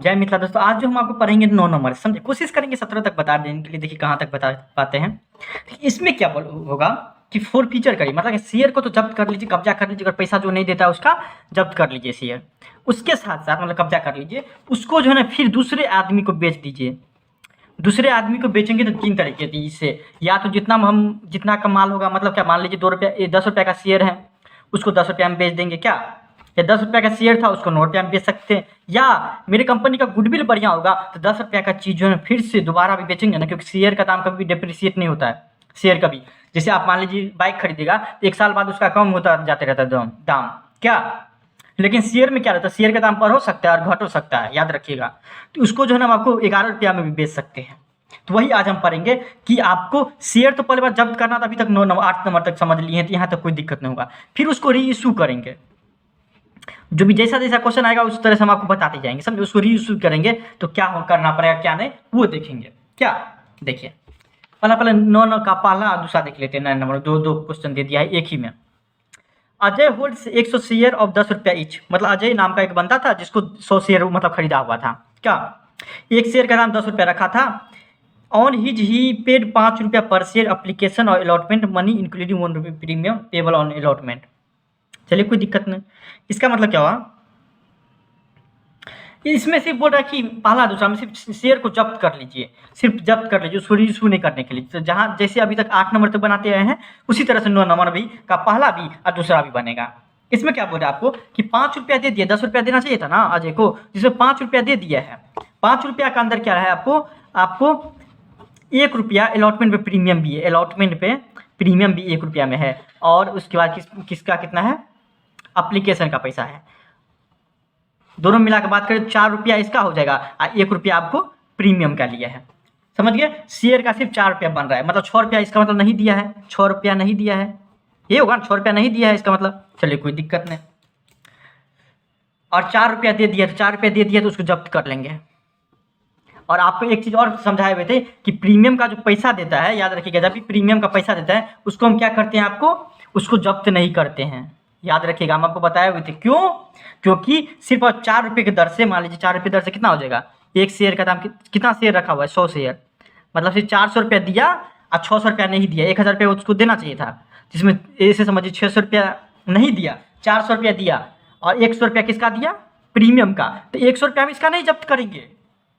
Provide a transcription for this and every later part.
जय मिथिला दोस्तों, आज जो हम आपको पढ़ेंगे 9 नंबर, समझे, कोशिश करेंगे 17 तक बता देने के लिए। देखिए कहाँ तक बता पाते हैं। इसमें क्या होगा कि फोर फीचर करिए, मतलब शेयर को तो जब्त कर लीजिए, कब्जा कर लीजिए, अगर पैसा जो नहीं देता है उसका जब्त कर लीजिए शेयर। उसके साथ साथ मतलब कब्जा कर लीजिए, उसको जो है ना फिर दूसरे आदमी को बेच दीजिए। दूसरे आदमी को बेचेंगे तो 3 तरीके थी इससे, या तो जितना का माल होगा, मतलब क्या, मान लीजिए 2 रुपये 10 रुपये का शेयर है, उसको 10 रुपये में बेच देंगे क्या, या 10 रुपये का शेयर था उसको 9 रुपये में बेच सकते हैं। या मेरे कंपनी का गुडविल बढ़िया होगा तो 10 रुपये का चीज़ जो है फिर से दोबारा भी बेचेंगे ना, क्योंकि शेयर का दाम कभी भी डिप्रिशिएट नहीं होता है। शेयर कभी, जैसे आप मान लीजिए बाइक खरीदेगा तो 1 साल बाद उसका कम होता जाते रहता है दाम क्या, लेकिन शेयर में क्या रहता है, शेयर का दाम बढ़ हो सकता है और घट हो सकता है, याद रखिएगा। तो उसको जो है ना हम आपको 11 रुपया में भी बेच सकते हैं। तो वही आज हम पढ़ेंगे कि आपको शेयर तो पहले बार जब्त करना था, अभी तक 9 नंबर 8 नंबर तक समझ लिए हैं, तो यहाँ तक कोई दिक्कत नहीं होगा। फिर उसको री इशू करेंगे, जो भी जैसा जैसा क्वेश्चन आएगा उस तरह से हम आपको बताते जाएंगे, समझे। उसको री इशू करेंगे तो क्या करना पड़ेगा क्या नहीं वो देखेंगे क्या। देखिए पहले 9 का पहला दूसरा देख लेते हैं। 9 नंबर दो क्वेश्चन दे दिया है एक ही में। अजय होल्ड्स 100 शेयर ऑफ 10 रुपया ईच, मतलब अजय नाम का एक बंदा था जिसको 100 शेयर मतलब खरीदा हुआ था क्या। एक शेयर का दाम 10 रुपया रखा था। ऑन हिज ही पेड 5 रुपया पर शेयर एप्लीकेशन और अलॉटमेंट मनी इंक्लूडिंग 1 रुपये प्रीमियम पेबल ऑन अलॉटमेंट। चलिए कोई दिक्कत नहीं। इसका मतलब क्या हुआ, इसमें सिर्फ बोल रहा है कि पहला दूसरा में सिर्फ शेयर को जब्त कर लीजिए, सिर्फ जब्त कर लीजिए, उसको रीइशू नहीं करने के लिए। तो जहाँ जैसे अभी तक 8 नंबर तक बनाते आए हैं उसी तरह से 9 नंबर भी का पहला भी और दूसरा भी बनेगा। इसमें क्या बोल रहा है आपको कि 5 रुपया दे दिया, 10 रुपया देना चाहिए था ना अजय को, जिसमें 5 रुपया दे दिया है। 5 रुपया का अंदर क्या है आपको 1 रुपया अलॉटमेंट पे प्रीमियम भी है, अलॉटमेंट पे प्रीमियम भी 1 रुपया में है। और उसके बाद किसका कितना है, एप्लीकेशन का पैसा है। दोनों मिला के बात करें 4 रुपया इसका हो जाएगा और 1 रुपया आपको प्रीमियम का लिया है, समझ गए। शेयर का सिर्फ 4 रुपया बन रहा है, मतलब 6 रुपया इसका मतलब नहीं दिया है, 6 रुपया नहीं दिया है, ये होगा ना, 6 रुपया नहीं दिया है इसका मतलब। चलिए कोई दिक्कत नहीं। और 4 रुपया दे दिया, तो 4 रुपया दे दिया तो उसको जब्त कर लेंगे। और आपको एक चीज़ और समझाए हुए थे कि प्रीमियम का जो पैसा देता है, याद रखिएगा, जब भी प्रीमियम का पैसा देता है उसको हम क्या करते हैं, उसको जब्त नहीं करते हैं, याद रखिएगा। हम आपको बताए हुए थे क्यों, क्योंकि सिर्फ 4 रुपये की दर से, मान लीजिए 4 रुपये दर से कितना हो जाएगा, एक शेयर का दाम कितना शेयर रखा हुआ है, 100 शेयर, मतलब सिर्फ 400 रुपया दिया और 600 रुपया नहीं दिया, 1000 रुपया उसको देना चाहिए था, जिसमें ऐसे समझिए 600 रुपया नहीं दिया, 400 रुपया दिया और 100 रुपया किसका दिया, प्रीमियम का। तो 100 रुपया हम इसका नहीं जब्त करेंगे,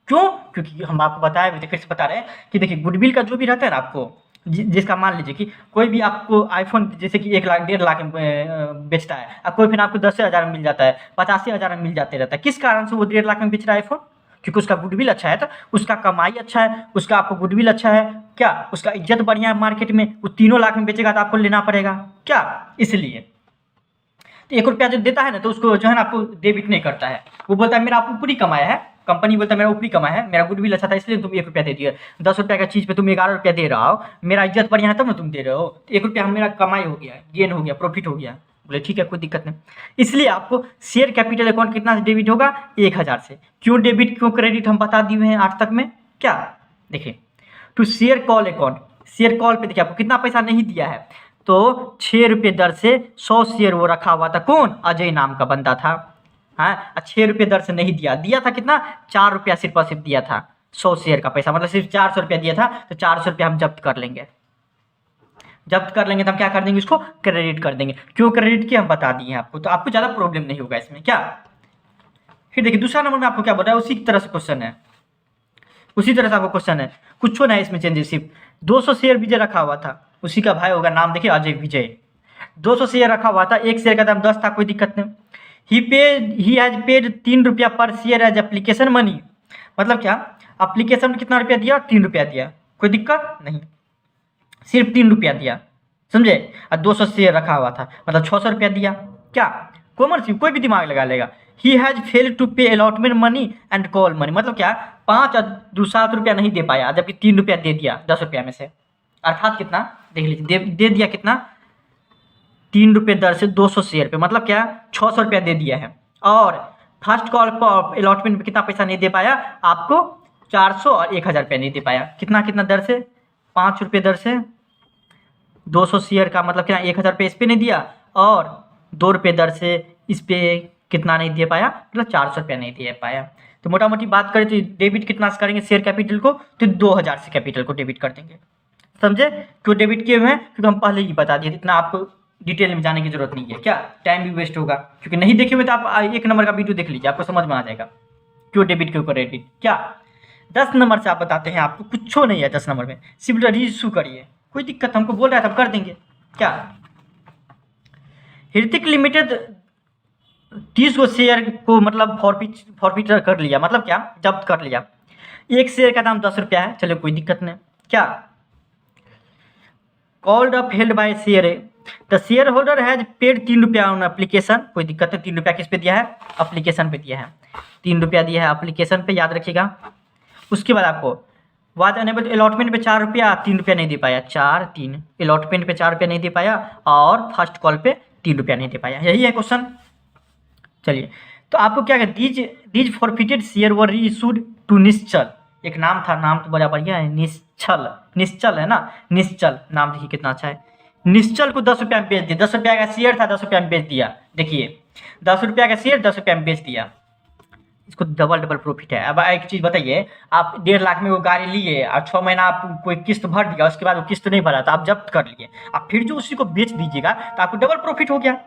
क्यों, क्योंकि हम आपको बताए हुए थे, फिर से बता रहे हैं कि देखिए गुडविल का जो भी रहता है ना आपको, जिसका मान लीजिए कि कोई भी आपको आईफोन जैसे कि 1 लाख 1.5 लाख में बेचता है, और कोई फिर आपको 10,000 में मिल जाता है, 85,000 में मिल जाते रहता है, किस कारण से वो 1.5 लाख में बेच रहा है आईफोन, क्योंकि उसका गुडविल अच्छा है, तो उसका कमाई अच्छा है, उसका आपको गुडविल अच्छा है क्या, उसका इज्जत बढ़िया है मार्केट में, वो 3 लाख में बेचेगा तो आपको लेना पड़ेगा क्या, इसलिए। तो 1 रुपया जो देता है ना, तो उसको जो है ना आपको डेबिट नहीं करता है, वो बोलता है मेरा आप ऊपरी कमाया है, कंपनी बोलता है मेरा ऊपरी कमाया है, मेरा गुडविल अच्छा था इसलिए तुम 1 रुपया दे दिए। 10 रुपया का चीज़ पे तुम 11 रुपया दे रहा हो, मेरा इज्जत बढ़िया है तब ना तुम दे रहे हो, तो 1 रुपया मेरा कमाई हो गया, गेन हो गया, प्रॉफिट हो गया। बोले ठीक है कोई दिक्कत नहीं। इसलिए आपको शेयर कैपिटल अकाउंट कितना से डेबिट होगा, 1000 से। क्यों डेबिट क्यों क्रेडिट हम बता दिए हैं आज तक में क्या। देखिए to share call account, share call पे देखिए आपको कितना पैसा नहीं दिया है, तो 6 रुपये दर से 100 शेयर वो रखा हुआ था, कौन, अजय नाम का बंदा था। हाँ 6 रुपये दर से नहीं दिया, दिया था कितना, 4 रुपया सिर्फ और सिर्फ दिया था, 100 शेयर का पैसा, मतलब सिर्फ 400 रुपया दिया था, तो 400 रुपया हम जब्त कर लेंगे। जब्त कर लेंगे तो हम क्या कर देंगे, उसको क्रेडिट कर देंगे। क्यों क्रेडिट किया हम बता दिए आपको, तो आपको ज़्यादा प्रॉब्लम नहीं होगा इसमें क्या। फिर देखिए दूसरा नंबर में आपको क्या बोल रहा है, उसी तरह से क्वेश्चन है, उसी तरह से आपको क्वेश्चन है, कुछ ना है इसमें चेंजेस, सिर्फ 200 शेयर विजय रखा हुआ था, उसी का भाई होगा, नाम देखिए अजय विजय। 200 शेयर रखा हुआ था, एक शेयर का दाम 10 था, कोई दिक्कत नहीं। ही हैज पेड 3 रुपया पर शेयर एज एप्लीकेशन मनी, मतलब क्या, एप्लीकेशन में कितना रुपया दिया, 3 रुपया दिया, कोई दिक्कत नहीं, सिर्फ 3 रुपया दिया, समझे। और 200 शेयर रखा हुआ था, मतलब 600 रुपया दिया क्या, कॉमर्स कोई भी दिमाग लगा लेगा। ही हैज फेल टू पे allotment money and call money, मतलब क्या, 5 और 7 रुपया नहीं दे पाया, जबकि 3 रुपया दे दिया 10 रुपया में से, अर्थात कितना देख लीजिए, दे दिया कितना, 3 रुपये दर से 200 शेयर पे, मतलब क्या 600 रुपया दे दिया है। और फर्स्ट कॉल पर अलॉटमेंट में कितना पैसा नहीं दे पाया आपको, 400 और 1000 रुपया नहीं दे पाया, कितना कितना दर से, 5 रुपये दर से 200 शेयर का, मतलब क्या 1000 रुपये इस पर नहीं दिया, और 2 रुपये दर से इस पे कितना नहीं दे पाया, मतलब 400 रुपया नहीं दे पाया। तो मोटा मोटी बात करें तो डेबिट कितना से करेंगे शेयर कैपिटल को, तो 2000 से कैपिटल को डेबिट कर देंगे। समझे क्यों डेबिट किए हुए हैं, क्योंकि हम पहले ही बता दिए, इतना आपको डिटेल में जाने की जरूरत नहीं है, क्या टाइम भी वेस्ट होगा, क्योंकि नहीं देखे हुए तो आप 1 नंबर का वीडियो देख लीजिए, आपको समझ में आ जाएगा क्यों डेबिट क्यों क्रेडिट। क्या 10 नंबर से आप बताते हैं, आपको कुछ नहीं है 10 नंबर में, सिर्फ रीइशू करिए, कोई दिक्कत, हमको बोल रहा है तब कर देंगे। क्या ऋतिक लिमिटेड 30 गो शेयर को मतलब फॉरफिट कर लिया, मतलब क्या जब्त कर लिया। एक शेयर का दाम 10 रुपया है, चलो कोई दिक्कत नहीं। क्या called up held by share the share holder has paid 3 रुपया ऑन एप्लीकेशन, कोई दिक्कत नहीं। 3 रुपया किस पे दिया है, एप्लीकेशन पे दिया है, 3 रुपया दिया है एप्लीकेशन पे, याद रखिएगा। उसके बाद आपको वाज अनेबल अलॉटमेंट पे 4 रुपया, 3 रुपया नहीं दे पाया, 4-3 अलॉटमेंट पे 4 रुपया नहीं दे पाया, और फर्स्ट कॉल पे 3 रुपया नहीं दे पाया, यही है क्वेश्चन। चलिए तो आपको क्या कहते, these forfeited share were reissued to Nishchal, एक नाम था, नाम तो बड़ा बढ़िया है, निश्चल है ना, निश्चल नाम देखिए कितना अच्छा है। निश्चल को 10 रुपया में बेच दिया, 10 रुपया का शेयर था, 10 रुपया में बेच दिया, देखिए 10 रुपया का शेयर 10 रुपया में बेच दिया, इसको डबल प्रॉफिट है। अब एक चीज़ बताइए, आप 1.5 लाख में वो गाड़ी लिए और 6 महीना आप कोई किस्त भर दिया, उसके बाद वो किस्त नहीं भरा तो आप जब्त कर लिए, आप फिर जो उसी को बेच दीजिएगा तो आपको डबल प्रॉफिट हो गया।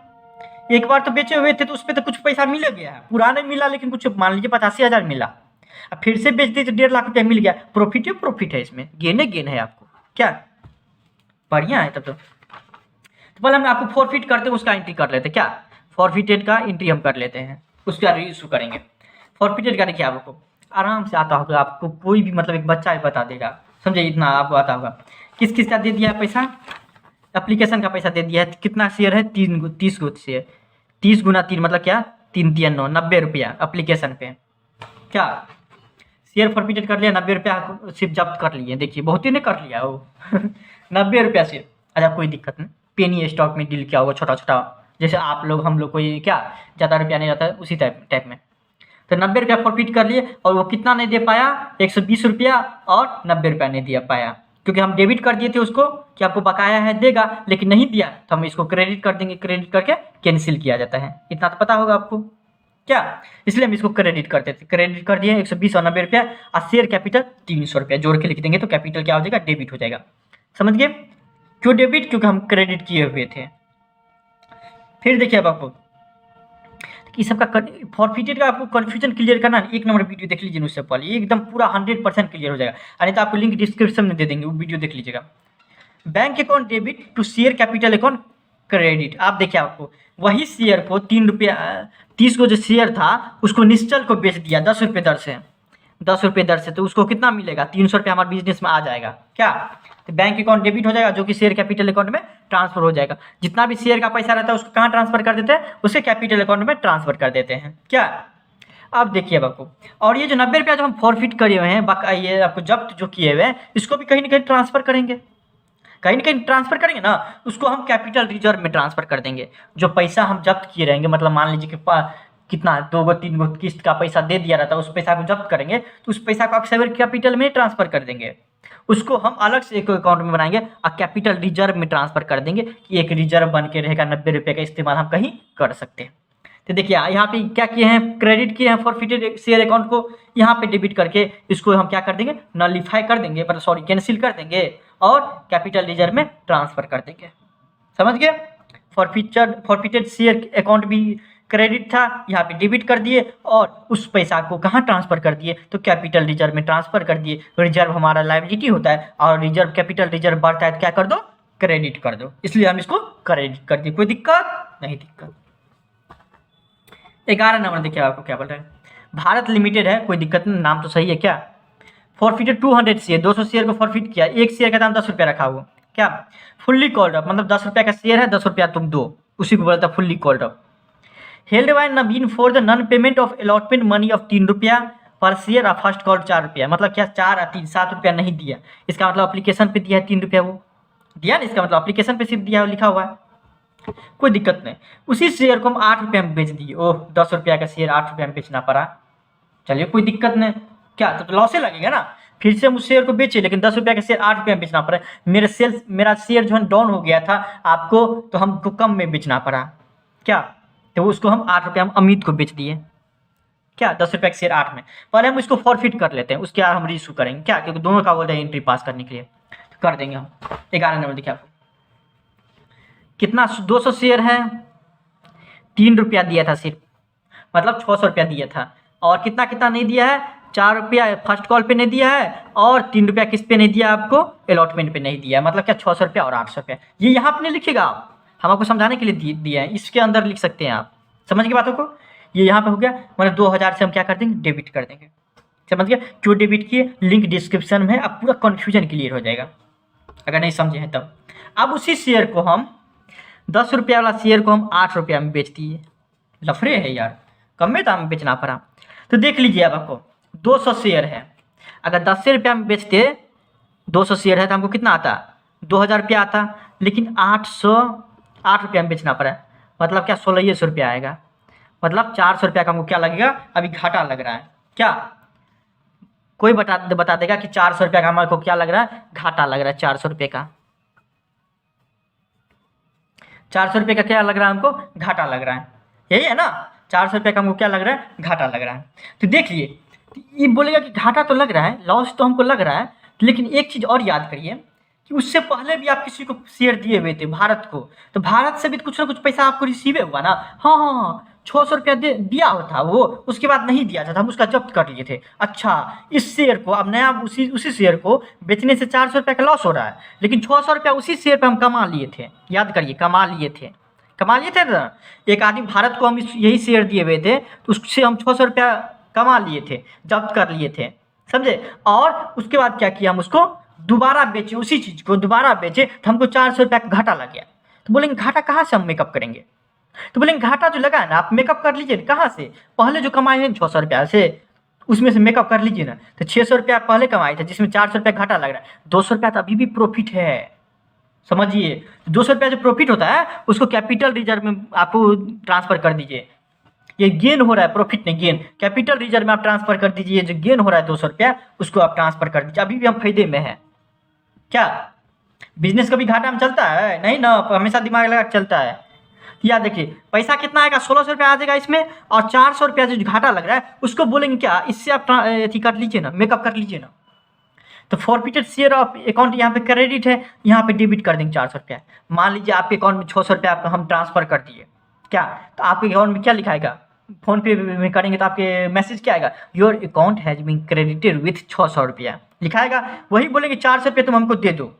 एक बार तो बेचे हुए थे तो उस पर तो कुछ पैसा मिल गया, पूरा नहीं मिला लेकिन कुछ मान लीजिए 85,000 मिला, अब फिर से बेच दिए तो 1.5 लाख रुपया मिल गया, प्रॉफिट है इसमें, गेन है आपको, क्या बढ़िया है। तब तो पहले हम आपको फॉरफिट करते हैं उसका एंट्री कर लेते हैं, क्या फॉरफिटेड का एंट्री हम कर लेते हैं, उसका रीइशू करेंगे। फॉरफिटेड का देखिए आपको आराम से आता होगा, आपको कोई भी मतलब एक बच्चा ही बता देगा, समझे, इतना आपको आता होगा। किस किस का दे दिया है पैसा, एप्लीकेशन का पैसा दे दिया है, कितना शेयर है 30 गो शेयर, 30 गुना 3 मतलब क्या 3×3=9, 90 रुपया एप्लीकेशन पे। क्या शेयर फॉरफिटेड कर लिया, 90 रुपया सिर्फ जब्त कर लिए, देखिए बहुत ही ने कर लिया वो 90 रुपया शेयर। अच्छा कोई दिक्कत नहीं, पेनी स्टॉक में डील किया होगा छोटा छोटा, जैसे आप लोग हम लोग कोई क्या ज़्यादा रुपया नहीं रहता है उसी टाइप में, तो 90 रुपया प्रॉफिट कर लिए, और वो कितना नहीं दे पाया 120 रुपया और 90 रुपया नहीं दे पाया, क्योंकि हम डेबिट कर दिए थे उसको कि आपको बकाया है देगा, लेकिन नहीं दिया तो हम इसको क्रेडिट कर देंगे, क्रेडिट करके कैंसिल किया जाता है, इतना तो पता होगा आपको, क्या इसलिए हम इसको क्रेडिट करते थे। क्रेडिट कर दिए 120 और 90 रुपया, और शेयर कैपिटल 300 रुपया जोड़ के लिख देंगे तो कैपिटल क्या हो जाएगा, डेबिट हो जाएगा। समझ गए क्यों डेबिट, क्योंकि हम क्रेडिट किए हुए थे। फिर देखिए अब आपको कि सबका फॉरफिटेड का आपको कन्फ्यूजन क्लियर करना है, 1 नंबर वीडियो देख लीजिए उससे पहले, एकदम पूरा 100% क्लियर हो जाएगा, नहीं तो आपको लिंक डिस्क्रिप्शन में दे देंगे, वो वीडियो देख लीजिएगा। Bank account debit to share capital account credit, आप देखिए आपको वही शेयर को 3 रुपया 30 को जो शेयर था उसको निश्चल को बेच दिया 10 रुपये दर से, 10 रुपये दर से, तो उसको कितना मिलेगा 300 रुपया हमारे बिजनेस में आ जाएगा। क्या तो बैंक अकाउंट डेबिट हो जाएगा, जो कि शेयर कैपिटल अकाउंट में ट्रांसफर हो जाएगा। जितना भी शेयर का पैसा रहता है उसको कहाँ ट्रांसफर कर देते हैं, उसके कैपिटल अकाउंट में ट्रांसफर कर देते हैं। क्या अब देखिए अब आपको, और ये जो 90 रुपया जो हम फॉरफिट करे हुए हैं, ये आपको जब्त जो किए हुए हैं, इसको भी कहीं ना कहीं ट्रांसफर करेंगे, कहीं ना कहीं ट्रांसफर करेंगे ना, उसको हम कैपिटल रिजर्व में ट्रांसफर कर देंगे। जो पैसा हम जब्त किए रहेंगे, मतलब मान लीजिए कि कितना 2 गो 3 गो किस्त का पैसा दे दिया रहता है, उस पैसा को जब्त करेंगे तो उस पैसा को आप शेयर कैपिटल में ट्रांसफर कर देंगे, उसको हम अलग से एक अकाउंट में बनाएंगे और कैपिटल रिजर्व में ट्रांसफर कर देंगे कि एक रिजर्व बन के रहेगा, 90 रुपये का इस्तेमाल हम कहीं कर सकते हैं। तो देखिए यहाँ पे क्या किए हैं, क्रेडिट किए हैं फॉरफिटेड शेयर अकाउंट को, यहाँ पे डेबिट करके इसको हम क्या कर देंगे, नलीफाई कर देंगे, मतलब सॉरी कैंसिल कर देंगे और कैपिटल रिजर्व में ट्रांसफर कर देंगे। समझ गए, फॉरफिटेड शेयर अकाउंट भी क्रेडिट था, यहाँ पे डेबिट कर दिए और उस पैसा को कहाँ ट्रांसफर कर दिए, तो कैपिटल रिजर्व में ट्रांसफर कर दिए। रिजर्व हमारा लायबिलिटी होता है और रिजर्व कैपिटल रिजर्व बढ़ता है तो क्या कर दो, क्रेडिट कर दो, इसलिए हम इसको क्रेडिट कर दिए, कोई दिक्कत नहीं। दिक्कत 11 नंबर देखिए आपको क्या बोल रहा है, भारत लिमिटेड है, कोई दिक्कत नहीं, नाम तो सही है। क्या फॉरफिटेड 200 शेयर, 200 शेयर को फॉरफिट किया, एक शेयर का दाम 10 रुपया रखा हुआ। क्या फुल्ली कॉल्ड अप, मतलब 10 रुपया का शेयर है, 10 रुपया तुम दो, उसी को बोलता है fully called up. Held by Naveen for the non payment of allotment money of 3 रुपया पर शेयर और फर्स्ट कॉल 4 रुपया, मतलब क्या 4 और 3 7 रुपया नहीं दिया, इसका मतलब एप्लीकेशन पे दिया है 3 रुपया, वो दिया ना, इसका मतलब एप्लीकेशन पे सिर्फ दिया है, लिखा हुआ है, कोई दिक्कत नहीं। उसी शेयर को हम 8 रुपये में बेच दिए, ओह 10 रुपया का शेयर 8 रुपये में बेचना पड़ा, चलिए कोई दिक्कत नहीं। क्या तो लॉस लगेगा ना, फिर से हम उस शेयर को बेचे, लेकिन 10 रुपया का शेयर 8 रुपये में बेचना पड़ा, मेरा शेयर जो है डाउन हो गया था आपको, तो हमको कम में बेचना पड़ा। क्या तो उसको हम 8 रुपये हम अमित को बेच दिए। क्या 10 रुपये का शेयर 8 में, पहले हम इसको फॉरफिट कर लेते हैं, उसके बाद हम रीइशू करेंगे क्या, क्योंकि दोनों का बोलते हैं एंट्री पास करने के लिए, तो कर देंगे हम। 11 नंबर देखिए आपको कितना 200 शेयर है, 3 रुपया दिया था सिर्फ, मतलब 600 रुपया दिया था, और कितना कितना नहीं दिया है, 4 रुपया फर्स्ट कॉल पे नहीं दिया है, और 3 रुपया किस पे नहीं दिया आपको, अलॉटमेंट पे नहीं दिया है, मतलब क्या 600 रुपया और 800 रुपया। ये यहाँ पे नहीं लिखिएगा आप, हम आपको समझाने के लिए दिए हैं, इसके अंदर लिख सकते हैं आप, समझ गए बातों को। ये यहाँ पे हो गया, मतलब 2000 से हम क्या कर देंगे, डेबिट कर देंगे, समझ गए। क्यों डेबिट किए, लिंक डिस्क्रिप्शन में, अब पूरा कन्फ्यूजन क्लियर हो जाएगा अगर नहीं समझे हैं तब। अब उसी शेयर को हम 10 रुपया वाला शेयर को हम 8 रुपया में बेच दिए, लफड़े है यार, कम में दाम में बेचना पड़ा। तो देख लीजिए अब आपको 200 शेयर है, अगर 10 रुपया में बेचते, 200 शेयर है तो हमको कितना आता, 2000 रुपया आता, लेकिन 8 रुपया में बेचना पड़ा, मतलब क्या 1600 रुपया आएगा, मतलब 400 रुपया का हमको क्या लगेगा, अभी घाटा लग रहा है। क्या कोई बता देगा कि 400 रुपया का हमारे को क्या लग रहा है, घाटा लग रहा है 400 रुपये का, 400 रुपये का क्या लग रहा है हमको, घाटा लग रहा है, यही है ना, 400 रुपये का हमको क्या लग रहा है, घाटा लग रहा है। तो देखिए, तो ये बोलेगा कि घाटा तो लग रहा है, लॉस तो हमको लग रहा है, लेकिन एक चीज़ और याद करिए कि उससे पहले भी आप किसी को शेयर दिए हुए थे भारत को, तो भारत से भी कुछ ना कुछ पैसा आपको रिसीव हुआ ना। हाँ हाँ हाँ, 600 रुपया दिया था वो, उसके बाद नहीं दिया था, हम उसका जब्त कर लिए थे। अच्छा, इस शेयर को अब नया उसी शेयर को बेचने से 400 रुपया का लॉस हो रहा है, लेकिन 600 रुपया उसी शेयर पे हम कमा लिए थे, याद करिए, कमा लिए थे ना। एक आदमी भारत को हम यही शेयर दिए हुए थे, तो उससे हम 600 रुपया कमा लिए थे, जब्त कर लिए थे, समझे। और उसके बाद क्या किया, हम उसको दोबारा बेचे, उसी चीज़ को दोबारा बेचे, तो हमको 400 रुपया का घाटा लग गया। तो बोलेंगे घाटा कहाँ से हम मेकअप करेंगे, तो बोलेंगे घाटा जो लगा है ना, आप मेकअप कर लीजिए, कहाँ से, पहले जो कमाए हैं 600 रुपया से, उसमें से मेकअप कर लीजिए ना। तो 600 रुपया पहले कमाए थे, जिसमें 400 रुपया घाटा लग रहा है, 200 रुपया तो अभी भी प्रॉफिट है, समझिए। 200 रुपया जो प्रॉफिट होता है उसको कैपिटल रिजर्व में आपको ट्रांसफर कर दीजिए। ये गेन हो रहा है, प्रॉफिट नहीं गेन, कैपिटल रिजर्व में आप ट्रांसफर कर दीजिए। जो गेन हो रहा है 200 रुपया, उसको आप ट्रांसफर कर दीजिए, अभी भी हम फायदे में है। क्या बिजनेस कभी घाटा में चलता है, नहीं ना, हमेशा दिमाग लगा चलता है। या देखिए पैसा कितना आएगा, 1600 रुपया आ जाएगा इसमें, और 400 रुपया जो घाटा लग रहा है उसको बोलेंगे क्या, इससे आप अथी कर लीजिए ना, मेकअप कर लीजिए ना। तो फॉरफिटेड शेयर ऑफ अकाउंट यहाँ पे क्रेडिट है, यहाँ पे डेबिट कर देंगे 400 रुपया। मान लीजिए आपके अकाउंट में 600 रुपया हम ट्रांसफर कर दिए, क्या, तो आपके अकाउंट में क्या लिखाएगा, फोन पे में करेंगे तो आपके मैसेज क्या आएगा, your account has been credited with 600 रुपया लिखाएगा। वही बोलेंगे 400 रुपये तुम हमको दे दो,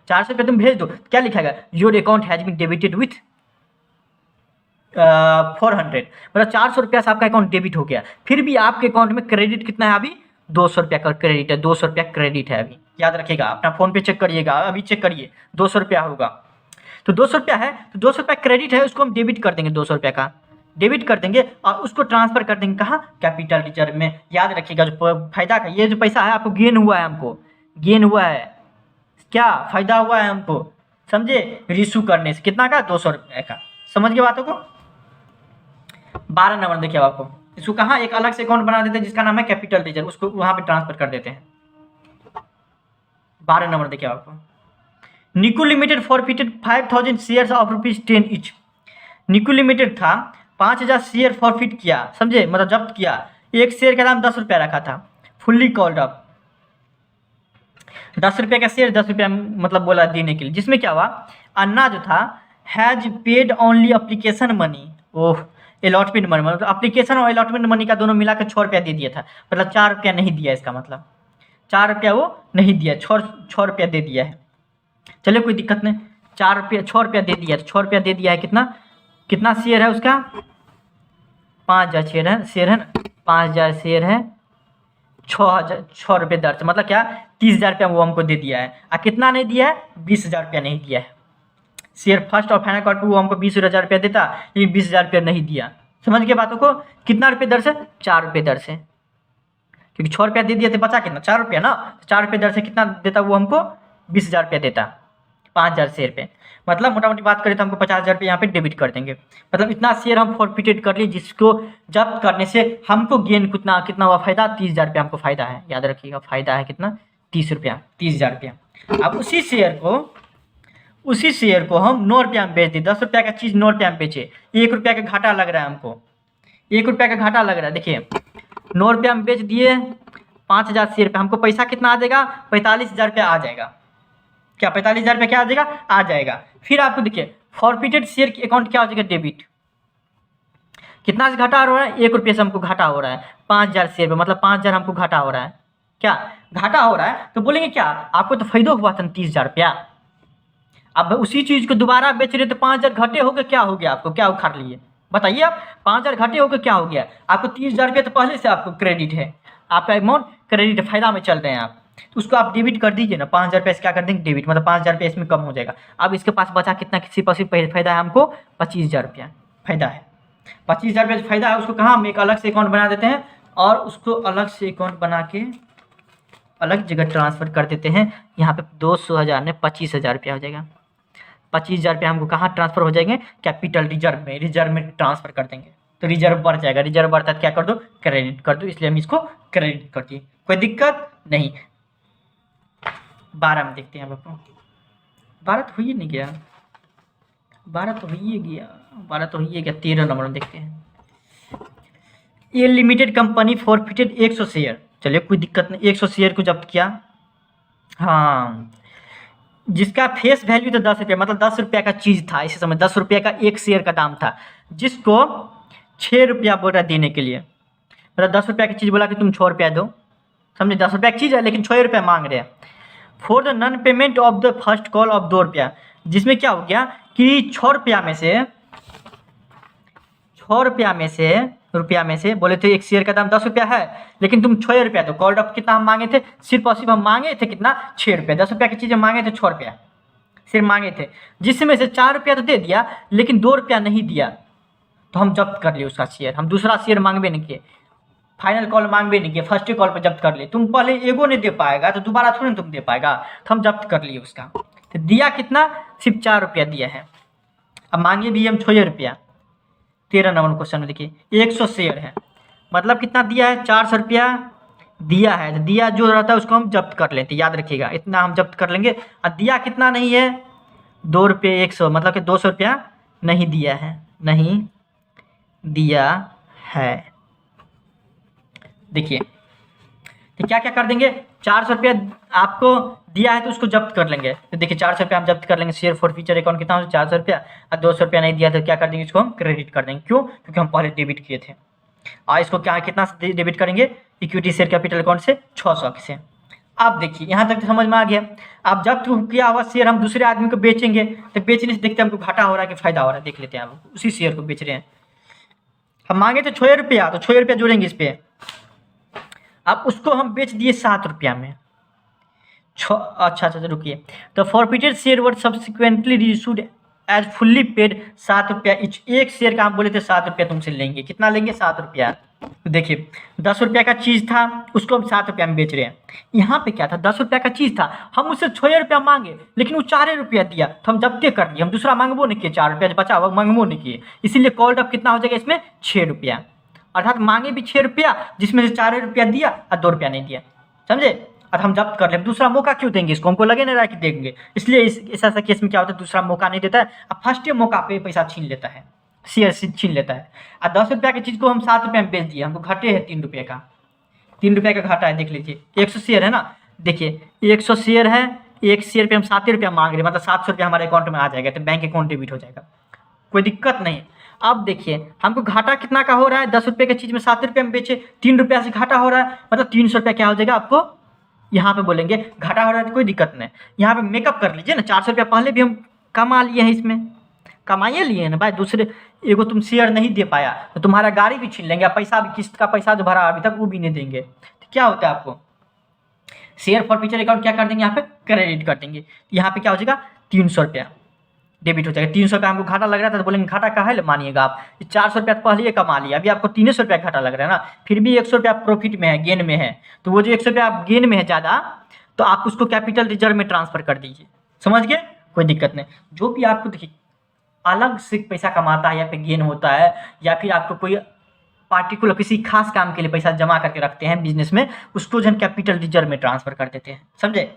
400 रुपये तुम भेज दो, क्या लिखाएगा, your account has been debited with 400, मतलब 400 रुपया से आपका अकाउंट डेबिट हो गया। फिर भी आपके अकाउंट में क्रेडिट कितना है, अभी 200 रुपया का क्रेडिट है, 200 रुपया क्रेडिट है अभी, याद रखिएगा, अपना फ़ोन पे चेक करिएगा, अभी चेक करिए 200 रुपया होगा। तो 200 रुपया है, तो 200 रुपया क्रेडिट है, उसको हम डेबिट कर देंगे, 200 रुपया का डेबिट कर देंगे, और उसको ट्रांसफर कर देंगे कहाँ, कैपिटल रिजर्व में। याद रखिएगा, जो फायदा का ये जो पैसा है आपको गेन हुआ है, हमको गेन हुआ है, क्या फ़ायदा हुआ है हमको, समझे, रिशू करने से कितना का, 200 रुपये का, समझ गए बातों को। 12 नंबर देखिए आपको, इसको कहाँ एक अलग से अकाउंट बना देते हैं जिसका नाम है कैपिटल रिजर्व, उसको वहाँ पे ट्रांसफर कर देते हैं। 12 नंबर देखिए आपको, Niku limited forfeited 5000 shares of ₹10 each. Niku limited था, 5000 शेयर फॉरफिट किया, समझे, मतलब जब्त किया। एक शेयर का दाम 10 रुपया रखा था, फुल्ली कॉल्ड अप, 10 रुपये का शेयर 10 रुपया मतलब बोला देने के लिए। जिसमें क्या हुआ, अन्ना जो था has paid only application money, oh allotment money, मतलब अप्लीकेशन और अलॉटमेंट मनी का दोनों मिलाकर 6 रुपया दे दिया था, मतलब 4 रुपया नहीं दिया, इसका मतलब 4 रुपया वो नहीं दिया, 6 रुपया दे दिया है। चलिए कोई दिक्कत नहीं, 4 रुपया 6 रुपया दे दिया, 6 रुपया दे दिया है, कितना शेयर है उसका, 5000 शेयर है ना, 5000 शेयर है, 6 रुपये दर से, मतलब क्या 30,000 रुपया वो हमको दे दिया है। और कितना नहीं दिया है, 20,000 रुपया नहीं दिया है। शेयर फर्स्ट और फाइनल कॉल पर वो हमको 20,000 रुपया देता, लेकिन 20,000 रुपया नहीं दिया, समझ गए बातों को। कितना रुपये दर से, 4 रुपये दर से, क्योंकि 6 रुपया दे दिया तो बचा कितना, 4 रुपया ना, 4 रुपये दर से कितना देता वो हमको, 20,000 रुपया देता, 5,000 शेयर पे, मतलब मोटा मोटी बात करें तो हमको 50,000 रुपये यहाँ पे डेबिट कर देंगे। मतलब इतना शेयर हम फॉरफिटेड कर लिए, जिसको जब्त करने से हमको गेन कितना हुआ, फायदा 30,000 रुपया हमको फायदा है, याद रखिएगा, फायदा है कितना, 30 रुपया, 30,000 रुपया। अब उसी शेयर को उसी शेयर को हम 9 रुपया में बेच दिए, 10 रुपया का चीज़ 9 रुपया में बेचे, 1 रुपया का घाटा लग रहा है हमको, 1 रुपया का घाटा लग रहा है। देखिए 9 रुपया में बेच दिए, 5000 शेयर पे हमको पैसा कितना आ जाएगा, 45,000 रुपया आ जाएगा। क्या 45,000 रुपया क्या आ जाएगा, आ जाएगा। फिर आपको देखिए फॉरफिटेड शेयर की अकाउंट क्या हो जाएगा, डेबिट। कितना से घाटा हो रहा है, 1 रुपये से हमको घाटा हो रहा है, 5000 शेयर पे मतलब 5000 हमको घाटा हो रहा है। क्या घाटा हो रहा है तो बोलेंगे क्या, आपको तो फायदा हुआ था 30,000 रुपया, अब उसी चीज़ को दोबारा बेच रहे तो 5000 घटे हो गए, क्या हो गया आपको, क्या उखाड़ लिए बताइए आप, 5000 घटे हो गए क्या हो गया आपको, 30,000 रुपया तो पहले से आपको क्रेडिट है, आपका अमाउंट क्रेडिट है, फायदा में चल रहे हैं आप, तो उसको आप डेबिट कर दीजिए ना, 5000 रुपये से क्या कर देंगे डेबिट, मतलब 5000 रुपये इसमें कम हो जाएगा। अब इसके पास बचा कितना, किसी पास फायदा है हमको 25,000 रुपया फायदा है, 25,000 रुपये फायदा है, उसको कहाँ हम एक अलग से अकाउंट बना देते हैं और उसको अलग से अकाउंट बना के अलग जगह ट्रांसफ़र कर देते हैं। यहाँ पे 200,000 में 25,000 रुपया हो जाएगा, 25,000 रुपया हमको कहाँ ट्रांसफ़र हो जाएंगे, कैपिटल रिजर्व में ट्रांसफ़र कर देंगे, तो रिजर्व बढ़ जाएगा, रिजर्व बढ़ता है क्या कर दो, क्रेडिट कर दो, इसलिए हम इसको क्रेडिट कर दिए, कोई दिक्कत नहीं। 12 में देखते हैं अब आपको, 12 तो हो ही नहीं गया, 12 तो हो ही गया, 12 तो हो ही गया, 13 नंबर में देखते हैं। ये लिमिटेड कंपनी फॉरफिटेड 100 शेयर, चलिए कोई दिक्कत नहीं, 100 शेयर को जब्त किया, हाँ, जिसका फेस वैल्यू तो 10 रुपये, मतलब 10 रुपया का चीज़ था, इसी समय 10 रुपये का एक शेयर का दाम था, जिसको 6 रुपया बोल रहा देने के लिए, मतलब 10 रुपया की चीज़ बोला कि तुम 6 रुपया दो, समझे, 10 रुपया की चीज़ है लेकिन 6 रुपया मांग रहे हैं। For the non payment of the first call of 2 रुपया, जिसमें क्या हो गया कि 6 रुपया में से बोले थे एक शेयर का दाम 10 रुपया है, लेकिन तुम 6 रुपया दो, कॉल्ड ऑफ कितना हम मांगे थे, सिर्फ और सिर्फ हम मांगे थे कितना, 6 रुपया, 10 रुपया की चीज़ मांगे थे 6 रुपया सिर्फ मांगे थे, जिसमें से 4 रुपया तो दे दिया लेकिन 2 रुपया नहीं दिया, तो हम जब्त कर लिए उसका शेयर, हम दूसरा शेयर मांगबे नहीं किए, फाइनल कॉल मांगबे नहीं किए, फर्स्ट कॉल पर जब्त कर लिए, तुम पहले एगो नहीं दे पाएगा तो दोबारा थोड़ी तुम दे पाएगा, तो हम जब्त कर लिए उसका, तो दिया कितना, सिर्फ 4 रुपया दिया है, अब मांगे भी हम 6 रुपया। 13 नंबर क्वेश्चन में देखिए 100 शेयर है, मतलब कितना दिया है, 400 रुपया दिया है, तो दिया जो रहता है उसको हम जब्त कर लेते हैं, याद रखिएगा इतना हम जब्त कर लेंगे, और दिया कितना नहीं है, 2 रुपये 100, मतलब कि 200 रुपया नहीं दिया है, नहीं दिया है। देखिए तो क्या क्या कर देंगे, 400 रुपया आपको दिया है तो उसको जब्त कर लेंगे, तो देखिए 400 रुपया हम जब्त कर लेंगे, शेयर फॉर फ्यूचर अकाउंट कितना हो 400 रुपया, और 200 रुपया नहीं दिया तो क्या कर देंगे, इसको हम क्रेडिट कर देंगे, क्यों, क्योंकि हम पहले डेबिट किए थे, और इसको क्या कितना से डेबिट करेंगे, इक्विटी शेयर कैपिटल अकाउंट से 600 से। अब देखिए यहाँ तक तो समझ में आ गया, अब जब किया हुआ शेयर हम दूसरे आदमी को बेचेंगे, तो बेचने से देखते हैं हमको घाटा हो रहा है कि फायदा हो रहा है, देख लेते हैं, आप उसी शेयर को बेच रहे हैं, हम मांगे तो 6 रुपया, तो 6 रुपया जोड़ेंगे इस पर, अब उसको हम बेच दिए 7 रुपया में, अच्छा रुकिए, तो forfeited share were subsequently reissued as fully paid 7 रुपया इच, एक शेयर का हम बोले थे 7 रुपया तुमसे लेंगे, कितना लेंगे 7 रुपया, तो देखिए 10 रुपया का चीज़ था उसको हम 7 रुपया में बेच रहे हैं, यहाँ पे क्या था 10 रुपया का चीज़ था, हम उससे 6 रुपया मांगे लेकिन वो 4 रुपया दिया, तो हम जब्ते कर दिए, हम दूसरा मांगबो नहीं किए, 4 रुपया बचा हुआ मांगबो नहीं किए, इसीलिए कॉल्ड अप कितना हो जाएगा इसमें 6 रुपया, अर्थात मांगे भी 6 रुपया जिसमें से 4 रुपया दिया और 2 रुपया नहीं दिया, समझे, और हम जब्त कर ले, दूसरा मौका क्यों देंगे इसको, हमको लगे नहीं रहा कि देंगे, इसलिए इस ऐसा केस में क्या होता है, दूसरा मौका नहीं देता है, अब फर्स्ट मौका पे पैसा छीन लेता है, शेयर छीन लेता है, और 10 रुपया की चीज़ को हम 7 रुपया में बेच दिए, हमको घटे है 3 रुपये का, 3 रुपये का घाटा है, देख लीजिए 100 शेयर है ना, देखिए 100 शेयर है, एक शेयर पे हम 7 रुपया मांग रहे, मतलब 700 रुपया हमारे अकाउंट में आ जाएगा, तो बैंक अकाउंट डेबिट हो जाएगा, कोई दिक्कत नहीं। अब देखिए हमको घाटा कितना का हो रहा है, 10 रुपये की चीज़ में 7 रुपये में बेचे, 3 रुपया से घाटा हो रहा है, मतलब 300 रुपया क्या हो जाएगा, आपको यहाँ पे बोलेंगे घाटा हो रहा है तो कोई दिक्कत नहीं, यहाँ पे मेकअप कर लीजिए ना, 400 रुपया पहले भी हम कमा लिए हैं, इसमें कमाइए लिए ना भाई, दूसरे एगो तुम शेयर नहीं दे पाया तो तुम्हारा गाड़ी भी छीन लेंगे, पैसा भी, किस्त का पैसा जो भरा अभी तक वो भी नहीं देंगे, तो क्या होता है आपको शेयर फॉर फ्यूचर अकाउंट क्या कर देंगे, यहाँ पे क्रेडिट कर देंगे, यहाँ पे क्या हो जाएगा 300 रुपया डेबिट हो जाएगा, 300 रुपया हमको घाटा लग रहा था, तो बोलेंगे घाटा कहाँ है, मानिएगा आप 400 रुपया पहले कमा लिया, अभी आपको 300 रुपया घाटा लग रहा है ना, फिर भी 100 रुपया प्रॉफिट में है, गेन में है, तो वो जो 100 रुपया आप गेन में है ज़्यादा, तो आप उसको कैपिटल रिजर्व में ट्रांसफर कर दीजिए, समझ गए, कोई दिक्कत नहीं। जो भी आपको देखिए अलग से पैसा कमाता है या फिर गेन होता है, या फिर आपको कोई पार्टिकुलर किसी खास काम के लिए पैसा जमा करके रखते हैं बिजनेस में, उसको जो कैपिटल रिजर्व में ट्रांसफर कर देते हैं, समझे,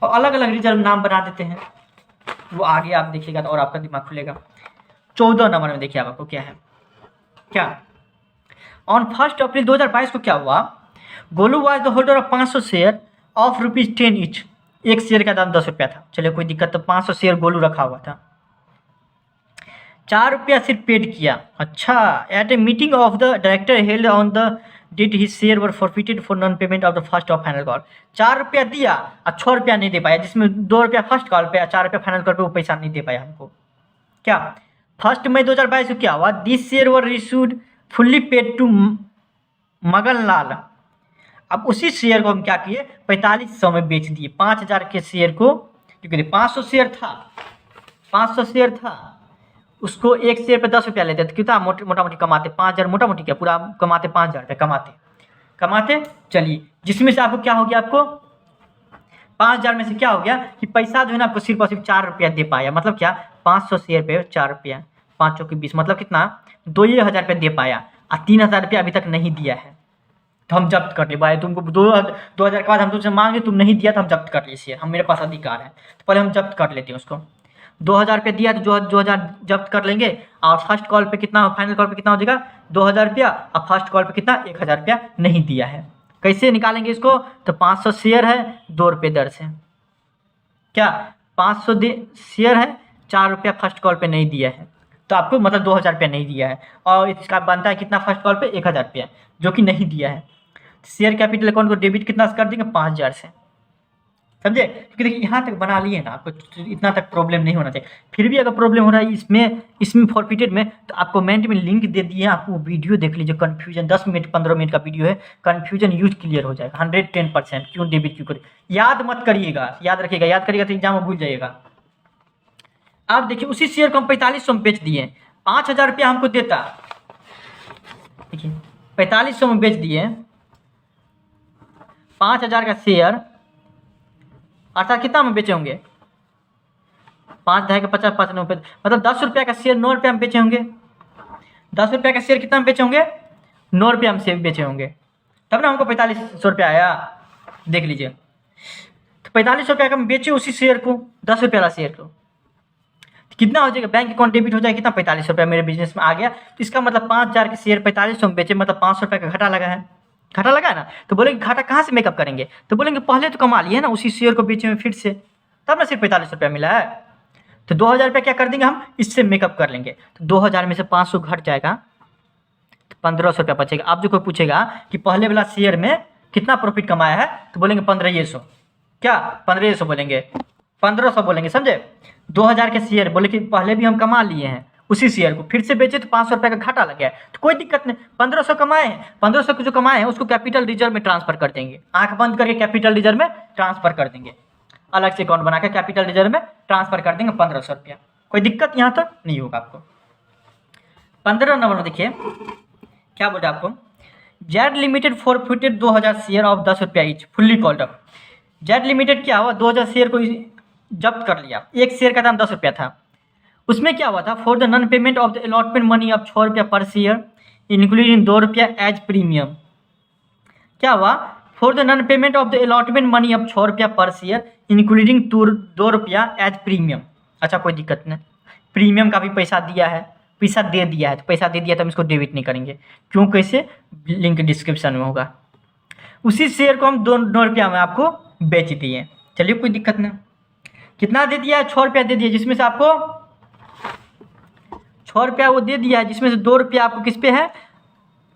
और अलग अलग रिजर्व नाम बना देते हैं, वो आगे आप देखिएगा तो और आपका दिमाग खुलेगा। 14 नंबर में देखिए आपको क्या है, क्या ऑन 1 अप्रैल 2022 को क्या हुआ, Golu was the holder of 500 share of ₹10 each. एक शेयर का दाम 10 रुपया था, चलिए कोई दिक्कत, तो 500 शेयर गोलू रखा हुआ था, 4 रुपया सिर्फ पेड किया। अच्छा, at a meeting of the director held on the date his share were forfeited for non payment of the first of final call. 4 रुपया दिया और 6 रुपया नहीं दे पाया, जिसमें 2 रुपया फर्स्ट कॉल पे और 4 रुपया फाइनल कॉल पे वो पैसा नहीं दे पाया हमको। क्या 1 मई 2022 को क्या हुआ, this share were received fully paid to Magan Lal. अब उसी शेयर को हम क्या किए, 4500 में बेच दिए। 5000 के शेयर को, क्योंकि 500 शेयर था, 500 शेयर था, उसको एक शेयर पे 10 रुपया लेते थे, कितना मोटा मोटी कमाते, 5000, मोटा मोटी क्या पूरा कमाते, 5000 रुपये कमाते। चलिए, जिसमें से आपको क्या हो गया, आपको 5000 में से क्या हो गया कि पैसा जो है ना आपको सिर्फ और सिर्फ 4 रुपया दे पाया। मतलब क्या, 500 शेयर पे 4 रुपया, 5 चौके 20, मतलब कितना, 2000 रुपया दे पाया और 3000 रुपया अभी तक नहीं दिया है, तो हम जब्त कर ले भाई। तुमको 2000 के बाद हम तुमसे मांगे, तुम नहीं दिया तो हम जब्त कर ले शेयर, हम मेरे पास अधिकार है, तो पहले हम जब्त कर लेते हैं उसको। 2000 रुपया दिया तो 2000 जब्त कर लेंगे, और फर्स्ट कॉल पे कितना, फाइनल कॉल पे कितना हो जाएगा, 2000 रुपया, और फर्स्ट कॉल पे कितना, 1000 रुपया नहीं दिया है। कैसे निकालेंगे इसको, तो 500 शेयर है, 2 रुपये दर से, क्या 500 शेयर है, 4 रुपया फर्स्ट कॉल पे नहीं दिया है, तो आपको मतलब 2000 रुपया नहीं दिया है, और इसका बनता है कितना फर्स्ट कॉल पे, 1000 रुपया, जो कि नहीं दिया है। शेयर कैपिटल अकाउंट को डेबिट कितना कर देंगे, 5000 से, समझे। क्योंकि देखिए यहाँ तक बना लिए ना, आपको इतना तक प्रॉब्लम नहीं होना चाहिए। फिर भी अगर प्रॉब्लम हो रहा है इसमें फॉरफिटेड में, तो आप कमेंट में लिंक दे दिए, आप वो वीडियो देख लीजिए, कन्फ्यूजन 10 मिनट 15 मिनट का वीडियो है, कन्फ्यूजन यूज क्लियर हो जाएगा 110%। क्यों डेबिट क्यों करें, याद मत करिएगा, याद रखिएगा, याद करिएगा तो एग्जाम में भूल जाइएगा। आप देखिए उसी शेयर को हम 4500 में बेच दिए, 5000 रुपया हमको देता, देखिए 4500 में बेच दिए, 5000 का शेयर, अर्थात कितना में बेचे होंगे, 5 ढाई का 50, 5 9 पे, मतलब 10 रुपया का शेयर 9 रुपया में बेचे होंगे। 10 रुपया का शेयर कितना में बेचे होंगे, 9 रुपया में शेयर बेचे होंगे, तब ना हमको 4500 रुपया आया। देख लीजिए, तो 4500 रुपया का हम बेचे उसी शेयर को, 10 रुपया वाला शेयर को, कितना हो जाएगा, बैंक अकाउंट डेबिट हो जाएगा कितना, 4500 रुपया मेरे बिजनेस में आ गया। तो इसका मतलब 5000 के शेयर 4500 में बेचे, मतलब 500 रुपया का घाटा लगा है, घाटा लगा है ना। तो बोलेंगे घाटा कहाँ से मेकअप करेंगे, तो बोलेंगे पहले तो कमा लिए ना उसी शेयर को बेचे में फिर से, तब ना सिर्फ 4500 रुपया मिला है। तो 2000 रुपया क्या कर देंगे हम, इससे मेकअप कर लेंगे। तो 2000 में से 500 घट जाएगा, तो 1500 रुपया बचेगा। अब जो कोई पूछेगा कि पहले वाला शेयर में कितना प्रॉफिट कमाया है, तो बोलेंगे 1500, क्या 1500 बोलेंगे, 1500 बोलेंगे, समझे। 2000 के शेयर बोले कि पहले भी हम कमा लिए हैं, उसी शेयर को फिर से बेचे तो 500 रुपये का घाटा लग गया, तो कोई दिक्कत नहीं, 1500 कमाए हैं, 1500 जो कमाए हैं उसको कैपिटल रिजर्व में ट्रांसफर कर देंगे, आंख बंद करके कैपिटल रिजर्व में ट्रांसफर कर देंगे, अलग से अकाउंट बना के कैपिटल रिजर्व में ट्रांसफर कर देंगे 1500 रुपया, कोई दिक्कत यहाँ तक नहीं होगा आपको। 15 नंबर में देखिए क्या बोलते हैं आपको, Z limited forfeited 2000 share of 10 रुपया each fully called up. Z limited क्या हुआ, 2000 शेयर को जब्त कर लिया, एक शेयर का दाम 10 रुपया था। उसमें क्या हुआ था, for the non payment of the allotment money of 6 रुपया पर शेयर इंक्लूडिंग 2 रुपया एज प्रीमियम। क्या हुआ, for the non payment of the allotment money of 6 रुपया पर शेयर इंक्लूडिंग 2 रुपया एज प्रीमियम। अच्छा कोई दिक्कत नहीं, प्रीमियम का भी पैसा दिया है, पैसा दे दिया है, तो पैसा दे दिया तो हम इसको डेबिट नहीं करेंगे, क्यों कैसे, लिंक डिस्क्रिप्शन में होगा। उसी शेयर को हम 2 रुपया में आपको बेच दिए, चलिए कोई दिक्कत नहीं। कितना दे दिया है, 6 रुपया दे दिया, जिसमें से आपको 6 रुपया वो दे दिया है, जिसमें से 2 रुपया आपको किस पे है,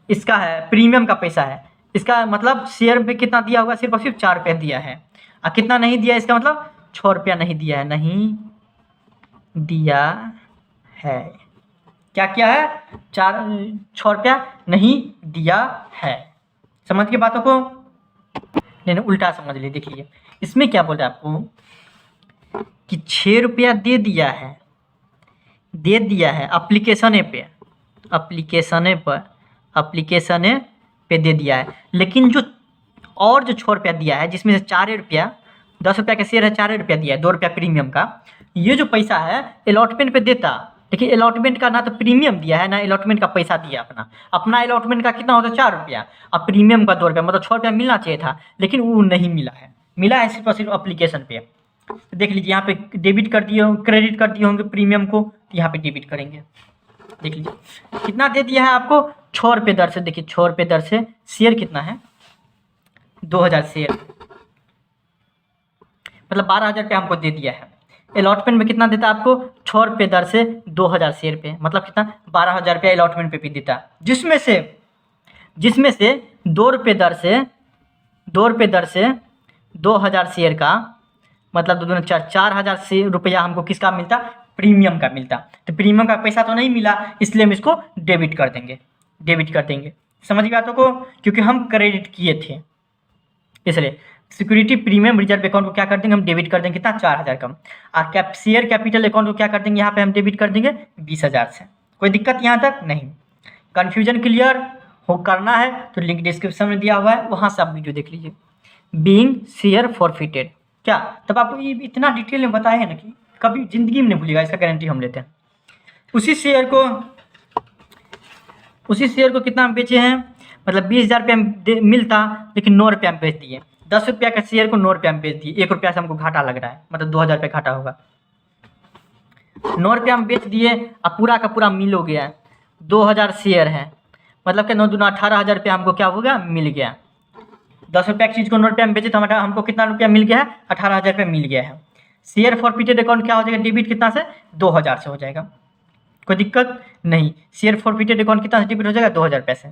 इसका है, प्रीमियम का पैसा है। इसका मतलब शेयर पे कितना दिया होगा, सिर्फ और सिर्फ 4 रुपया दिया है, और कितना नहीं दिया, इसका मतलब 6 रुपया नहीं दिया है, नहीं दिया है। क्या किया है, 6 रुपया नहीं दिया है, समझ के बातों को, नहीं उल्टा समझ लीजिए। देखिए इसमें क्या बोल रहा है आपको कि 6 रुपया दे दिया है, एप्लीकेशन पे दे दिया है, लेकिन जो 6 रुपया दिया है, जिसमें से 4 रुपया, 10 रुपया का शेयर है, 4 रुपया दिया है, 2 रुपया प्रीमियम का, ये जो पैसा है अलॉटमेंट पे देता। देखिए अलॉटमेंट का ना तो प्रीमियम दिया है, ना अलॉटमेंट का पैसा दिया, अपना अलॉटमेंट का कितना होता है, 4 रुपया, और प्रीमियम का 2 रुपया, मतलब 6 रुपया मिलना चाहिए था, लेकिन वो नहीं मिला है, मिला है सिर्फ और सिर्फ एप्लीकेशन पे। तो देख लीजिए यहाँ पे डेबिट कर दिए होंगे, क्रेडिट कर दिए होंगे प्रीमियम को, तो यहाँ पे डेबिट करेंगे। देख लीजिए कितना दे दिया है आपको, 6 रुपये दर से। देखिए 6 रुपये दर से शेयर कितना है, 2000 शेयर, मतलब 12,000 रुपये हमको दे दिया है। अलॉटमेंट में कितना देता है आपको, 6 रुपये दर से 2000 शेयर पे, मतलब कितना 12,000 रुपया अलॉटमेंट पे भी देता है, जिसमें से 2 रुपये दर से 2000 शेयर का, मतलब 2 दूनी 4, 4,000 से रुपया हमको किसका मिलता, प्रीमियम का मिलता। तो प्रीमियम का पैसा तो नहीं मिला, इसलिए हम इसको डेबिट कर देंगे। समझ गए बातों को, क्योंकि हम क्रेडिट किए थे इसलिए। सिक्योरिटी प्रीमियम रिजर्व अकाउंट को क्या कर देंगे, हम डेबिट कर देंगे कितना, 4,000 कम। और शेयर कैपिटल अकाउंट को क्या कर देंगे, यहाँ पे हम डेबिट कर देंगे 20,000 से। कोई दिक्कत यहाँ तक नहीं, कन्फ्यूजन क्लियर हो करना है तो लिंक डिस्क्रिप्शन में दिया हुआ है, वहाँ से आप वीडियो देख लीजिए। बीइंग शेयर फॉरफिटेड, क्या तब आपको ये इतना डिटेल में बताया है ना कि कभी जिंदगी में नहीं भूलिएगा, इसका गारंटी हम लेते हैं। उसी शेयर को कितना हम बेचे हैं, मतलब 20,000 रुपया मिलता, लेकिन 9 रुपया में बेच दिए। 10 रुपया का शेयर को 9 रुपया में बेच दिए, 1 रुपया से हमको घाटा लग रहा है, मतलब 2,000 रुपया घाटा होगा। 9 रुपया में बेच दिए, अब पूरा का पूरा मिल हो गया, 2,000 शेयर है, मतलब कि 9 दूना 18,000 रुपया हमको क्या हो गया, मिल गया। 10 रुपया की चीज़ को 9 रुपया में बेचे तो हमको कितना रुपया मिल गया है, 18,000 रुपया मिल गया है। शेयर फॉरफिटेड अकाउंट क्या हो जाएगा, डेबिट कितना से, 2,000 से हो जाएगा, कोई दिक्कत नहीं। शेयर फॉरफिटेड अकाउंट कितना से डेबिट हो जाएगा, 2,000 रुपये से।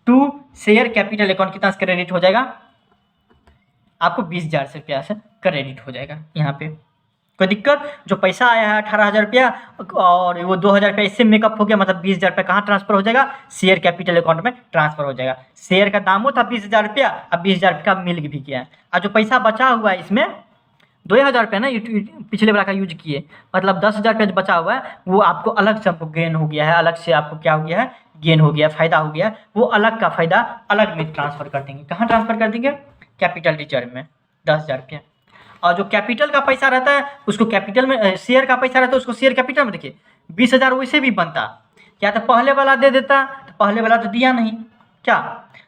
टू शेयर कैपिटल अकाउंट कितना से क्रेडिट हो जाएगा, आपको 20,000 रुपया से क्रेडिट हो जाएगा यहाँ पे। कोई दिक्कत, जो पैसा आया है 18,000 रुपया और वो 2,000 रुपया इससे मेकअप हो गया, मतलब 20,000 रुपया कहाँ ट्रांसफर हो जाएगा, शेयर कैपिटल अकाउंट में ट्रांसफर हो जाएगा। शेयर का दाम था 20,000 रुपया, अब 20,000 रुपया मिल भी गया है। और जो पैसा बचा हुआ है इसमें 2,000 रुपया ना पिछले वाला का यूज किए, मतलब 10,000 रुपया जो बचा हुआ है वो आपको अलग से आपको गेन हो गया है, अलग से आपको क्या हो गया है, गेन हो गया, फायदा हो गया, वो अलग का फायदा अलग में ट्रांसफर कर देंगे। कहाँ ट्रांसफर कर देंगे, कैपिटल रिजर्व में 10,000 रुपया। और जो कैपिटल का पैसा रहता है उसको कैपिटल में, शेयर का पैसा रहता है उसको शेयर कैपिटल में। देखिए 20,000 वैसे भी बनता, क्या तो पहले वाला दे देता, तो पहले वाला तो दिया नहीं क्या,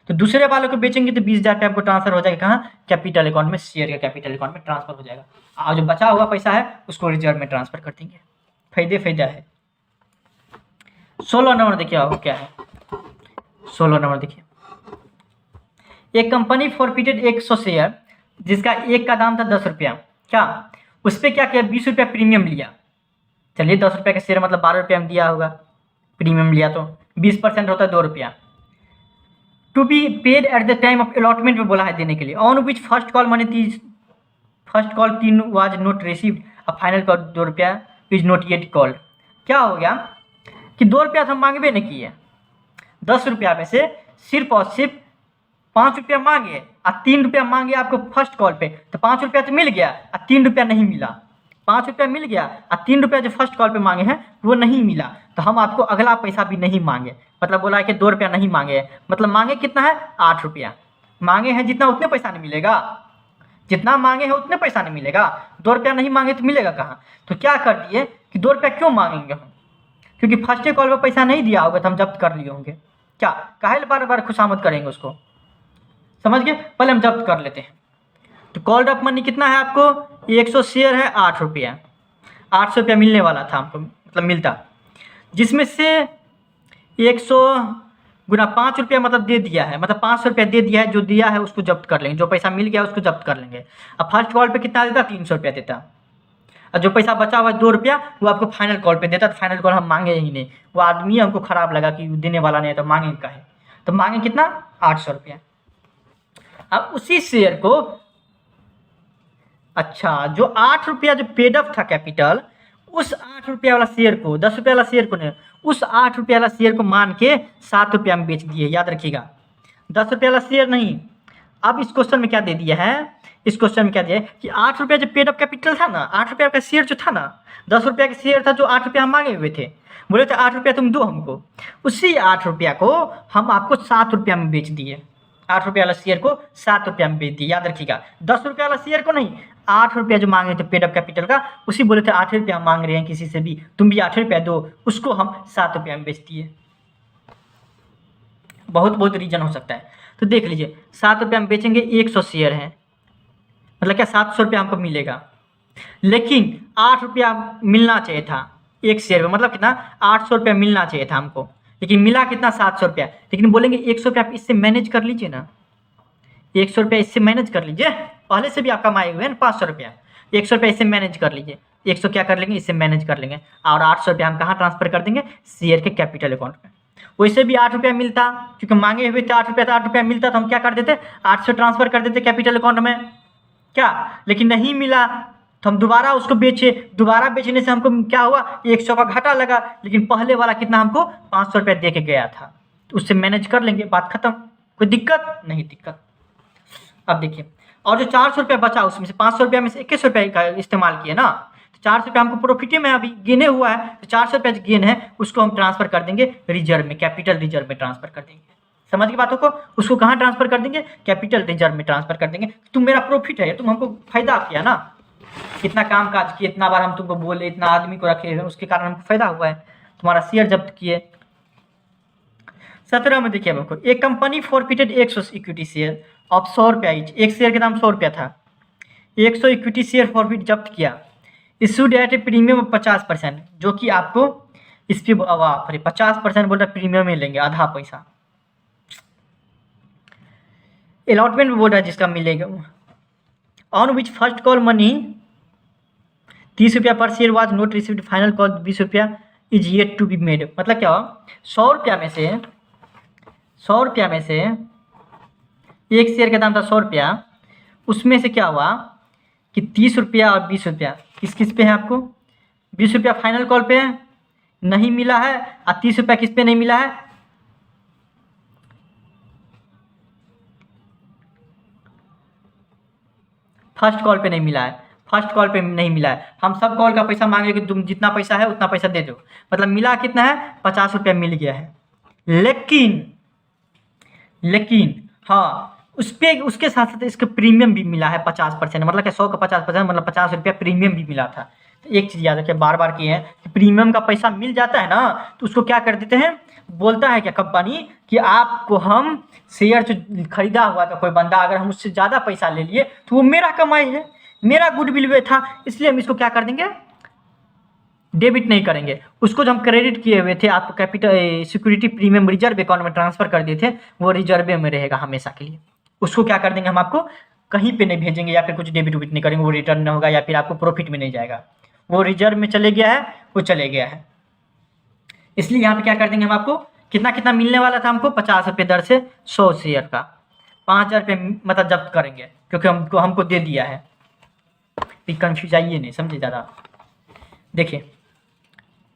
तो दूसरे वाले को बेचेंगे तो 20,000 रुपया आपको ट्रांसफर हो जाएगा कहाँ, कैपिटल अकाउंट में, शेयर के कैपिटल अकाउंट में ट्रांसफर हो जाएगा। और जो बचा हुआ पैसा है उसको रिजर्व में ट्रांसफर कर देंगे, फायदा है। 16 नंबर देखिए आपको क्या है, 16 नंबर देखिए, एक कंपनी फॉरफिटेड 100 शेयर जिसका एक का दाम था 10 रुपया, क्या उस पर क्या किया, 20 रुपया प्रीमियम लिया। चलिए 10 रुपया का शेयर मतलब 12 रुपया में दिया होगा, प्रीमियम लिया तो 20% होता है 2 रुपया। To be paid at the time of allotment में बोला है देने के लिए, on which first call 3 was not received, अब फाइनल कॉल 2 रुपया इज नॉट येट कॉल्ड। क्या हो गया कि 2 रुपया तो हम मांगबे नहीं किए, 10 रुपया में से सिर्फ और सिर्फ 5 रुपया मांगे और 3 रुपया मांगे आपको फर्स्ट कॉल पे, तो 5 रुपया तो मिल गया और 3 रुपया नहीं मिला। 5 रुपया मिल गया और 3 रुपया जो फर्स्ट कॉल पे मांगे हैं वो नहीं मिला, तो हम आपको अगला पैसा भी नहीं मांगे, मतलब बोला है कि 2 रुपया नहीं मांगे, मतलब मांगे कितना है, 8 रुपया मांगे हैं, जितना उतने पैसा नहीं मिलेगा, जितना मांगे हैं उतने पैसा नहीं मिलेगा। 2 रुपया नहीं मांगे तो मिलेगा कहाँ, तो क्या कर दिए कि 2 रुपया क्यों मांगेंगे हम, क्योंकि फर्स्ट कॉल पर पैसा नहीं दिया होगा तो हम जब्त कर लिए होंगे, क्या काहे बार बार खुशामद करेंगे उसको, समझ गए, पहले हम जब्त कर लेते हैं। तो कॉल्ड अप मनी कितना है आपको, 100 शेयर है 8 रुपया, 800 रुपया मिलने वाला था हमको, मतलब मिलता, जिसमें से 100 गुना 5 रुपया मतलब दे दिया है, मतलब 500 रुपया दे दिया है, जो दिया है उसको जब्त कर लेंगे, जो पैसा मिल गया उसको जब्त कर लेंगे। अब फर्स्ट कॉल पे कितना देता, 300 रुपया देता, और जो पैसा बचा हुआ 2 रुपया वो आपको फाइनल कॉल पे देता, तो फाइनल कॉल हम मांगे ही नहीं, वो आदमी हमको खराब लगा कि देने वाला नहीं है तो मांगे काहे, तो मांगे कितना, 800 रुपया। अब उसी शेयर को, अच्छा जो 8 रुपया जो पेड अप था कैपिटल, उस 8 रुपया वाला शेयर को, 10 रुपया वाला शेयर को नहीं, उस 8 रुपया वाला शेयर को मान के 7 रुपया में बेच दिए, याद रखिएगा, 10 रुपया वाला शेयर नहीं। अब इस क्वेश्चन में क्या दे दिया है, इस क्वेश्चन में क्या दिया है कि 8 रुपया जो पेड अप कैपिटल था ना, 8 रुपया का शेयर जो था ना, 10 रुपया का शेयर था जो 8 रुपया हम मांगे हुए थे, बोले थे 8 रुपया तुम दो हमको, उसी 8 रुपया को हम आपको 7 रुपया में बेच दिए, 8 रुपया वाला शेयर को 7 रुपया में बेच दिए, याद रखिएगा, 10 रुपया वाला शेयर को नहीं, 8 रुपया जो मांगे थे पेड अप कैपिटल का, उसी बोले थे 8 रुपया मांग रहे हैं किसी से भी, तुम भी 8 रुपया दो, उसको हम 7 रुपया में बेच दिए। बहुत रीजन हो सकता है, तो देख लीजिए 7 रुपया में बेचेंगे, 100 शेयर है, मतलब क्या 700 रुपया हमको मिलेगा, लेकिन 8 रुपया मिलना चाहिए था एक शेयर में, मतलब कितना 800 रुपया मिलना चाहिए था हमको, लेकिन मिला कितना 700 रुपया। लेकिन बोलेंगे 100 रुपया आप इससे मैनेज कर लीजिए ना, 100 रुपया इससे मैनेज कर लीजिए, पहले से भी आप कमाए हुए हैं ना 500 रुपया, 100 रुपया इससे मैनेज कर लीजिए, 100 क्या कर लेंगे इससे मैनेज कर लेंगे, और 800 रुपया हम कहाँ ट्रांसफर कर देंगे, शेयर के कैपिटल अकाउंट में। वैसे भी 8 रुपया मिलता, क्योंकि मांगे हुए थे 8 रुपया, तो 8 रुपया मिलता तो हम क्या कर देते, 800 ट्रांसफर कर देते कैपिटल अकाउंट में क्या, लेकिन नहीं मिला तो हम दोबारा उसको बेचे, दोबारा बेचने से हमको क्या हुआ 100 का घाटा लगा, लेकिन पहले वाला कितना हमको 500 रुपया दे के गया था, तो उससे मैनेज कर लेंगे, बात खत्म, कोई दिक्कत नहीं दिक्कत। अब देखिए, और जो 400 रुपया बचा उसमें से 500 रुपया में से 21 रुपया का इस्तेमाल किए ना, तो 400 रुपया हमको प्रॉफिट में अभी गेने हुआ है, तो 400 रुपया जो गेन है उसको हम ट्रांसफर कर देंगे रिजर्व में, कैपिटल रिजर्व में ट्रांसफर कर देंगे। समझ की बातों को, उसको कहाँ ट्रांसफर कर देंगे, कैपिटल रिजर्व में ट्रांसफर कर देंगे। तुम मेरा प्रॉफिट है, तुम हमको फायदा किया ना, इतना काम काज किए, इतना बार हम तुमको बोले, इतना आदमी को रखे, उसके कारण हमको फायदा हुआ है, तुम्हारा शेयर जब्त किए। 17 में देखिए हमको, एक company forfeited 100 equity share of 100 रुपया ईच, एक शेयर के दाम 100 रुपया था, 100 इक्विटी शेयर फॉरफिट जब्त किया, issued at A premium of 50%, जो कि आपको इस पर 50% बोल रहा प्रीमियम ही लेंगे, आधा पैसा अलॉटमेंट बोल रहा है जिसका मिलेगा, on which first call money 30 रुपया पर share was not received, final call 20 रुपया is yet to be made. मतलब क्या हुआ, 100 रुपया में से 100 रुपया में से एक शेयर का दाम था 100 रुपया, उसमें से क्या हुआ कि 30 रुपया और 20 रुपया किस किस पे है आपको, 20 रुपया फाइनल कॉल पे नहीं मिला है, और 30 रुपया किस पे नहीं मिला है, फर्स्ट कॉल पे नहीं मिला है, फर्स्ट कॉल पे नहीं मिला है। हम सब कॉल का पैसा मांगे कि तुम जितना पैसा है उतना पैसा दे दो, मतलब मिला कितना है 50 रुपया मिल गया है, लेकिन हाँ उस पर उसके साथ साथ इसका प्रीमियम भी मिला है 50%, मतलब क्या 100 का 50%, मतलब 50 रुपया प्रीमियम भी मिला था। तो एक चीज़ याद रखिए, बार बार किए हैं कि प्रीमियम का पैसा मिल जाता है ना, तो उसको क्या कर देते हैं, बोलता है क्या कंपनी कि आपको हम शेयर जो खरीदा हुआ था कोई बंदा, अगर हम उससे ज़्यादा पैसा ले लिए तो वो मेरा कमाई है, मेरा गुडविल वे था, इसलिए हम इसको क्या कर देंगे, डेबिट नहीं करेंगे, उसको जो हम क्रेडिट किए हुए थे आपको capital security premium reserve account में ट्रांसफर कर दिए थे, वो रिजर्व में रहेगा हमेशा के लिए, उसको क्या कर देंगे हम आपको कहीं पे नहीं भेजेंगे, या फिर कुछ डेबिट उबिट नहीं करेंगे, वो रिटर्न नहीं होगा, या फिर आपको प्रॉफिट में नहीं जाएगा, वो रिजर्व में चले गया है, वो चले गया है। इसलिए यहाँ पे क्या कर देंगे हम आपको, कितना कितना मिलने वाला था हमको 50 रुपये दर से 100 शेयर का 5000 रुपये मतलब जब्त करेंगे, क्योंकि हमको दे दिया है। कन्फ्यूज आइए नहीं, समझे ज़्यादा। देखिए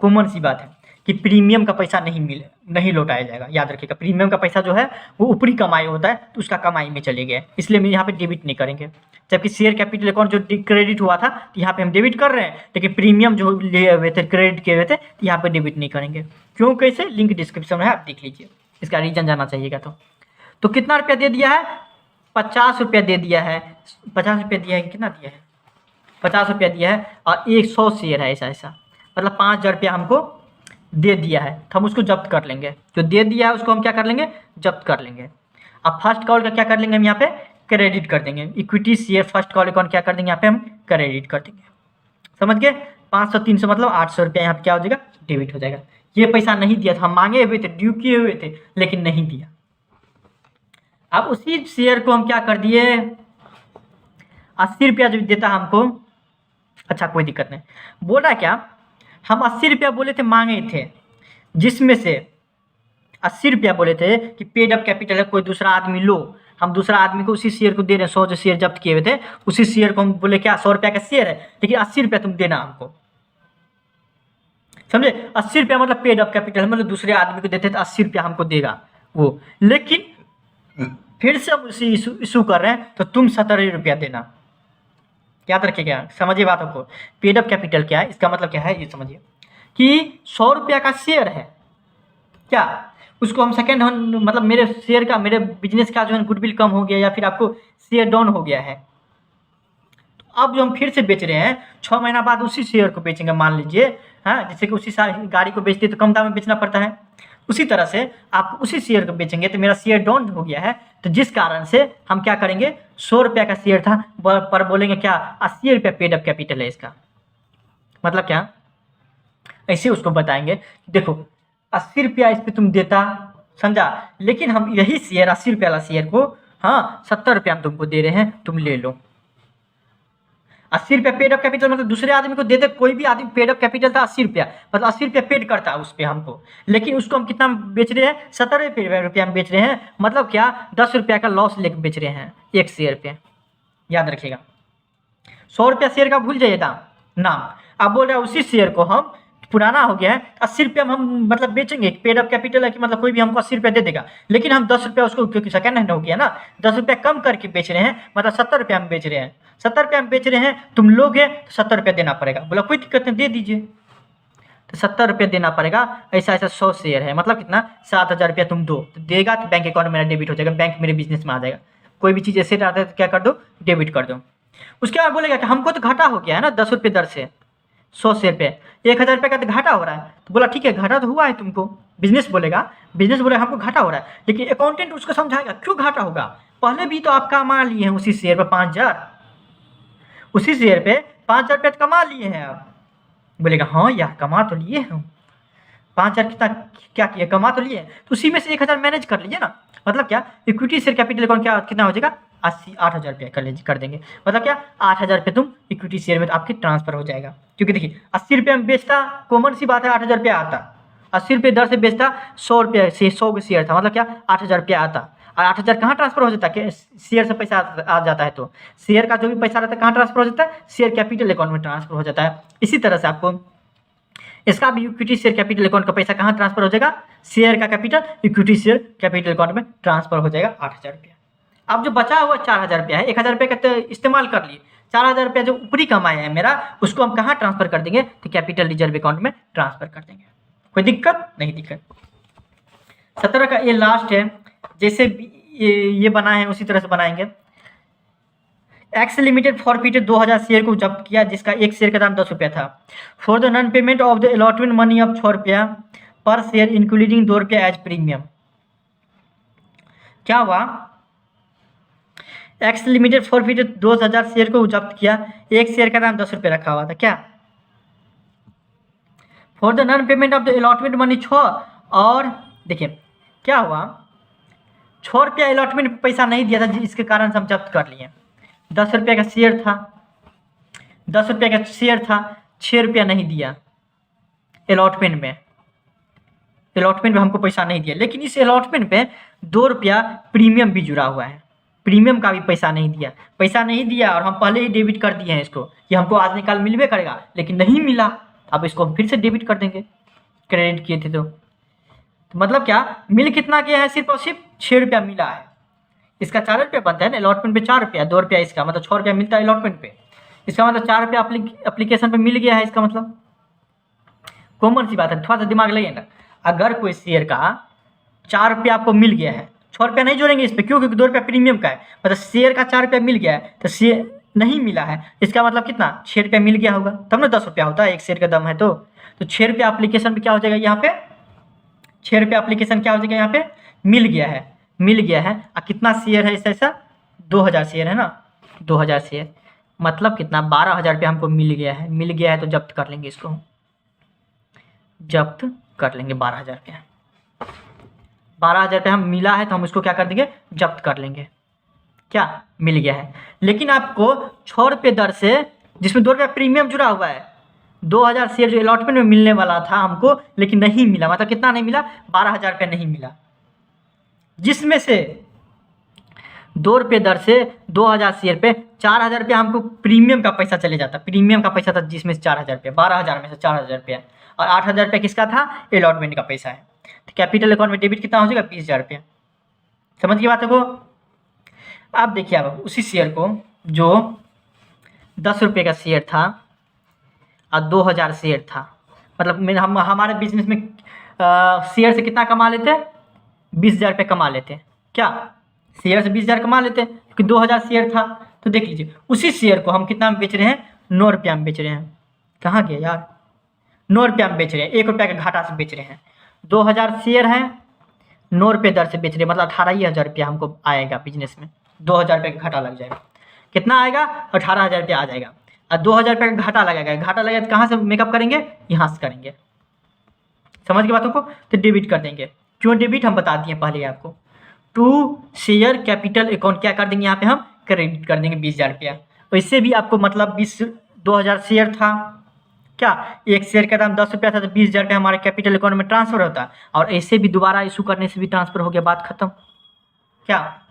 कॉमन सी बात है कि प्रीमियम का पैसा नहीं लौटाया जाएगा, याद रखिएगा, प्रीमियम का पैसा जो है वो ऊपरी कमाई होता है, तो उसका कमाई में चले गए, इसलिए हम यहाँ पे डेबिट नहीं करेंगे। जबकि शेयर कैपिटल अकाउंट जो क्रेडिट हुआ था तो यहाँ पे हम डेबिट कर रहे हैं, लेकिन प्रीमियम जो लिए हुए थे क्रेडिट किए हुए थे तो यहाँ पे डेबिट नहीं करेंगे। क्यों कैसे, लिंक डिस्क्रिप्शन में है, आप देख लीजिए, इसका रीजन जानना चाहिएगा। तो कितना रुपया दे दिया है, 50 रुपया दे दिया है, 50 रुपया दिया है, कितना दिया है 50 रुपया दिया है, और 100 शेयर है, ऐसा मतलब 5000 रुपया हमको दे दिया है, तो हम उसको जब्त कर लेंगे, जो दे दिया है उसको हम क्या कर लेंगे, जब्त कर लेंगे। अब फर्स्ट कॉल का क्या कर लेंगे हम यहाँ पे क्रेडिट कर देंगे, equity share first call account क्या कर देंगे यहाँ पे हम क्रेडिट कर देंगे, समझ गए। 500 300 मतलब 800 रुपया यहाँ पे क्या हो जाएगा, डेबिट हो जाएगा। ये पैसा नहीं दिया था, हम मांगे हुए थे, ड्यू किए हुए थे, लेकिन नहीं दिया। अब उसी शेयर को हम क्या कर दिए, 80 रुपया जो देता हमको, अच्छा कोई दिक्कत नहीं, बोल रहा क्या, हम 80 रुपया बोले थे, मांगे थे, जिसमें से 80 रुपया बोले थे कि पेड अप कैपिटल है, कोई दूसरा आदमी लो, हम दूसरा आदमी को उसी शेयर को दे रहे हैं, 100 जो शेयर जब्त किए हुए थे उसी शेयर को हम बोले क्या 100 रुपया का शेयर है, लेकिन 80 रुपया तुम देना हमको, समझे। 80 रुपया मतलब पेड अप कैपिटल, मतलब दूसरे आदमी को देते तो 80 रुपया हमको देगा वो, लेकिन फिर से हम उसी इशू कर रहे हैं, तो तुम 70 रुपया देना। याद रखिएगा, समझिए बातों को। पेड अप कैपिटल क्या है, इसका मतलब क्या है ये समझिए, कि 100 रुपया का शेयर है क्या, उसको हम सेकेंड हैंड, मतलब मेरे शेयर का, मेरे बिजनेस का जो है गुडविल कम हो गया, या फिर आपको शेयर डाउन हो गया है, तो अब जो हम फिर से बेच रहे हैं, 6 महीना बाद उसी शेयर को बेचेंगे, मान लीजिए, हाँ, जैसे कि उसी साल गाड़ी को बेचते तो कम दाम में बेचना पड़ता है, उसी तरह से आप उसी शेयर को बेचेंगे तो मेरा शेयर डाउन हो गया है, तो जिस कारण से हम क्या करेंगे, 100 रुपये का शेयर था पर बोलेंगे क्या 80 रुपये पेड अप कैपिटल है इसका। मतलब क्या, ऐसे उसको बताएंगे देखो 80 रुपया इस पर तुम देता, समझा, लेकिन हम यही शेयर 80 रुपये वाला शेयर को हाँ 70 रुपया हम तुमको दे रहे हैं, तुम ले लो। 80 रुपया पेड अप कैपिटल मतलब दूसरे आदमी को देते, कोई भी आदमी पेड अप कैपिटल था 80 रुपया, मतलब 80 रुपया पेड करता है उस पर हमको, लेकिन उसको हम कितना बेच रहे हैं, 70 रुपया हम बेच रहे हैं। मतलब क्या 10 रुपया का लॉस लेकर बेच रहे हैं एक शेयर पे, याद रखिएगा। 100 रुपया शेयर का भूल जाइए नाम, आप बोल रहे हैं उसी शेयर को हम पुराना हो गया है 80 रुपया हम मतलब बेचेंगे, पेड अप कैपिटल है कि मतलब कोई भी हमको 80 रुपया दे देगा, लेकिन हम 10 रुपया उसको, क्योंकि सेकंड हैंड हो गया ना, 10 रुपया कम करके बेच रहे हैं, मतलब 70 रुपया हम बेच रहे हैं, 70 रुपया हम बेच रहे हैं, तुम लोगे तो 70 रुपया देना पड़ेगा। बोला कोई दिक्कत नहीं, दे दीजिए, तो 70 रुपया देना पड़ेगा। ऐसा 100 शेयर है, मतलब कितना 7000 रुपया तुम दो, तो देगा तो बैंक अकाउंट मेरा डेबिट हो जाएगा, बैंक मेरे बिजनेस में आ जाएगा। कोई भी चीज़ ऐसे आता है तो क्या कर दो, डेबिट कर दो। उसके बाद बोलेगा कि हमको तो घाटा हो गया है ना 10 रुपये दर से 100 शेयर पे, 1000 रुपये का तो घाटा हो रहा है। तो बोला ठीक है घाटा तो हुआ है तुमको, बिजनेस बोलेगा हमको घाटा हो रहा है, लेकिन अकाउंटेंट उसको समझाएगा क्यों घाटा होगा, पहले भी तो आप कमा लिए हैं उसी शेयर पर 5000, उसी शेयर पे 5000 रुपये कमा लिए हैं आप। बोलेगा हाँ यार कमा तो लिए हैं, 5000 कितना क्या किया, कमा तो लिए, तो उसी में से 1000 मैनेज कर लीजिए ना। मतलब क्या इक्विटी शेयर कैपिटल अकाउंट क्या कितना हो जाएगा 80-8000 रुपये कर देंगे। मतलब क्या 8000 रुपये तुम इक्विटी शेयर में तो आपकी ट्रांसफर हो जाएगा, क्योंकि देखिए 80 रुपये में बेचता, कॉमन सी बात है 8000 रुपये आता, 80 रुपये दर से बेचता, 100 रुपये से 100 का शेयर था, मतलब क्या 8000 रुपये आता, और 8000 कहाँ ट्रांसफर हो जाता है, शेयर से पैसा आ जाता है, तो शेयर का जो भी पैसा रहता है कहाँ ट्रांसफर हो जाता है, शेयर कैपिटल अकाउंट में ट्रांसफर हो जाता है। इसी तरह से आपको इसका भी इक्विटी शेयर कैपिटल अकाउंट का पैसा कहाँ ट्रांसफर हो जाएगा, शेयर का capital equity share capital account में ट्रांसफर हो जाएगा 8000 रुपया। अब जो बचा हुआ 4000 रुपया है, 1000 रुपये का तो इस्तेमाल कर लिए, 4000 रुपया जो ऊपरी कमाया है मेरा, उसको हम कहाँ ट्रांसफर कर देंगे, तो कैपिटल रिजर्व अकाउंट में ट्रांसफर कर देंगे। कोई दिक्कत नहीं, दिक्कत 17 का ये लास्ट है, जैसे ये बना है उसी तरह से बनाएंगे। एक्स लिमिटेड फॉरफिटेड 2000 शेयर को जब्त किया, जिसका एक शेयर का दाम 10 रुपया था। For the non payment of the allotment money of 6 रुपया पर शेयर इंक्लूडिंग 2 रुपया एज प्रीमियम। क्या हुआ, एक्स लिमिटेड फॉरफिटेड 2000 शेयर को जब्त किया, एक शेयर का दाम 10 रुपये रखा हुआ था। क्या for the non payment of the allotment money 6, और देखिए क्या हुआ 6 रुपया अलॉटमेंट पैसा नहीं दिया था, जिसके कारण से हम जब्त कर लिए। 10 रुपये का शेयर था, 10 रुपये का शेयर था, 6 रुपया नहीं दिया अलॉटमेंट में, अलॉटमेंट में हमको पैसा नहीं दिया, लेकिन इस अलॉटमेंट पे 2 रुपया प्रीमियम भी जुड़ा हुआ है, प्रीमियम का भी पैसा नहीं दिया, और हम पहले ही डेबिट कर दिए हैं इसको कि हमको आज निकाल मिलवे करेगा, लेकिन नहीं मिला, अब इसको हम फिर से डेबिट कर देंगे, क्रेडिट किए थे तो मतलब क्या मिल कितना गया है, सिर्फ और सिर्फ 6 रुपया मिला है। इसका 4 रुपया बनता है ना, अलॉटमेंट पे 4 रुपया, 2 रुपया इसका, मतलब 6 रुपया मिलता है अलॉटमेंट पे, इसका मतलब 4 रुपया एप्लीकेशन पे मिल गया है, इसका मतलब कॉमन सी बात है, थोड़ा सा दिमाग लगे ना। अगर कोई शेयर का 4 रुपया आपको मिल गया है, 6 रुपया नहीं जोड़ेंगे इस पर, क्यों, क्योंकि 2 रुपया प्रीमियम का है, मतलब शेयर का 4 रुपया मिल गया है, तो शेयर नहीं मिला है, इसका मतलब कितना 6 रुपया मिल गया होगा, तब ना 10 रुपया होता है एक शेयर का दाम है, तो 6 रुपया एप्लीकेशन पे क्या हो जाएगा, यहाँ पे 6 रुपया एप्लीकेशन क्या हो जाएगा, यहाँ पे मिल गया है। और कितना शेयर है ऐसा 2000 शेयर है ना, 2000 शेयर मतलब कितना 12000 रुपया हमको मिल गया है, तो जब्त कर लेंगे, इसको जब्त कर लेंगे 12000 रुपया। 12000 रुपया हम मिला है तो हम इसको क्या कर देंगे, जब्त कर लेंगे, क्या मिल गया है। लेकिन आपको 6 रुपये दर से, जिसमें 2 रुपया प्रीमियम जुड़ा हुआ है, 2000 शेयर जो अलॉटमेंट में मिलने वाला था हमको, लेकिन नहीं मिला, मतलब कितना नहीं मिला, 12000 रुपया नहीं मिला, जिसमें से 2 रुपये दर से 2000 शेयर पे 4000 रुपया हमको प्रीमियम का पैसा चले जाता, प्रीमियम का पैसा था, जिसमें से 4000 रुपया, 12000 में से 4000 रुपया, और 8000 रुपया किसका था, अलॉटमेंट का पैसा है। तो कैपिटल अकाउंट में डेबिट कितना हो जाएगा, 20000 रुपया। समझ गई बात को। अब देखिए, अब उसी शेयर को जो 10 रुपये का शेयर था और 2000 शेयर था, मतलब हम हमारे बिजनेस में शेयर से कितना कमा लेते हैं, 20000 रुपये कमा लेते हैं। क्या शेयर से 20000 कमा लेते हैं, क्योंकि 2000 शेयर था। तो देख लीजिए उसी शेयर को हम कितना में बेच रहे हैं, 9 रुपया में बेच रहे हैं। कहाँ गया यार, 9 रुपया में बेच रहे हैं, 1 रुपया के घाटा से बेच रहे हैं। 2000 शेयर हैं, 9 रुपये दर से बेच रहे, मतलब 18,000 रुपया हमको आएगा बिजनेस में। 2,000 रुपये का घाटा लग जाएगा। कितना आएगा? 18,000 रुपया आ जाएगा। और 2,000 रुपये का घाटा लगेगा। घाटा लगेगा तो कहाँ से मेकअप करेंगे? यहाँ से करेंगे। समझ के बातों को? तो डेबिट कर देंगे। क्यों डेबिट हम बता दिए पहले आपको। टू शेयर कैपिटल अकाउंट क्या कर देंगे यहाँ पे हम? क्रेडिट कर देंगे 20,000 रुपया। तो इससे भी आपको मतलब 2,000 शेयर था, क्या एक शेयर का दाम 10 रुपया था, तो 20,000 रुपया हमारे कैपिटल अकाउंट में ट्रांसफर होता। और ऐसे भी दोबारा इशू करने से भी ट्रांसफर हो गया, बात खत्म। क्या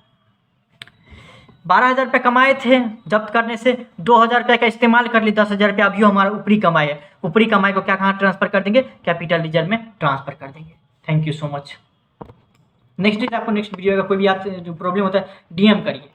12,000 रुपये कमाए थे जब्त करने से, 2,000 रुपये का इस्तेमाल कर लिए, 10,000 रुपया अभी हमारा ऊपरी कमाई है। ऊपरी कमाई को क्या कहाँ ट्रांसफर कर देंगे? कैपिटल रिजर्व में ट्रांसफर कर देंगे। Thank you so much. Next आपको नेक्स्ट वीडियो का कोई भी आपसे जो प्रॉब्लम होता है DM करिए।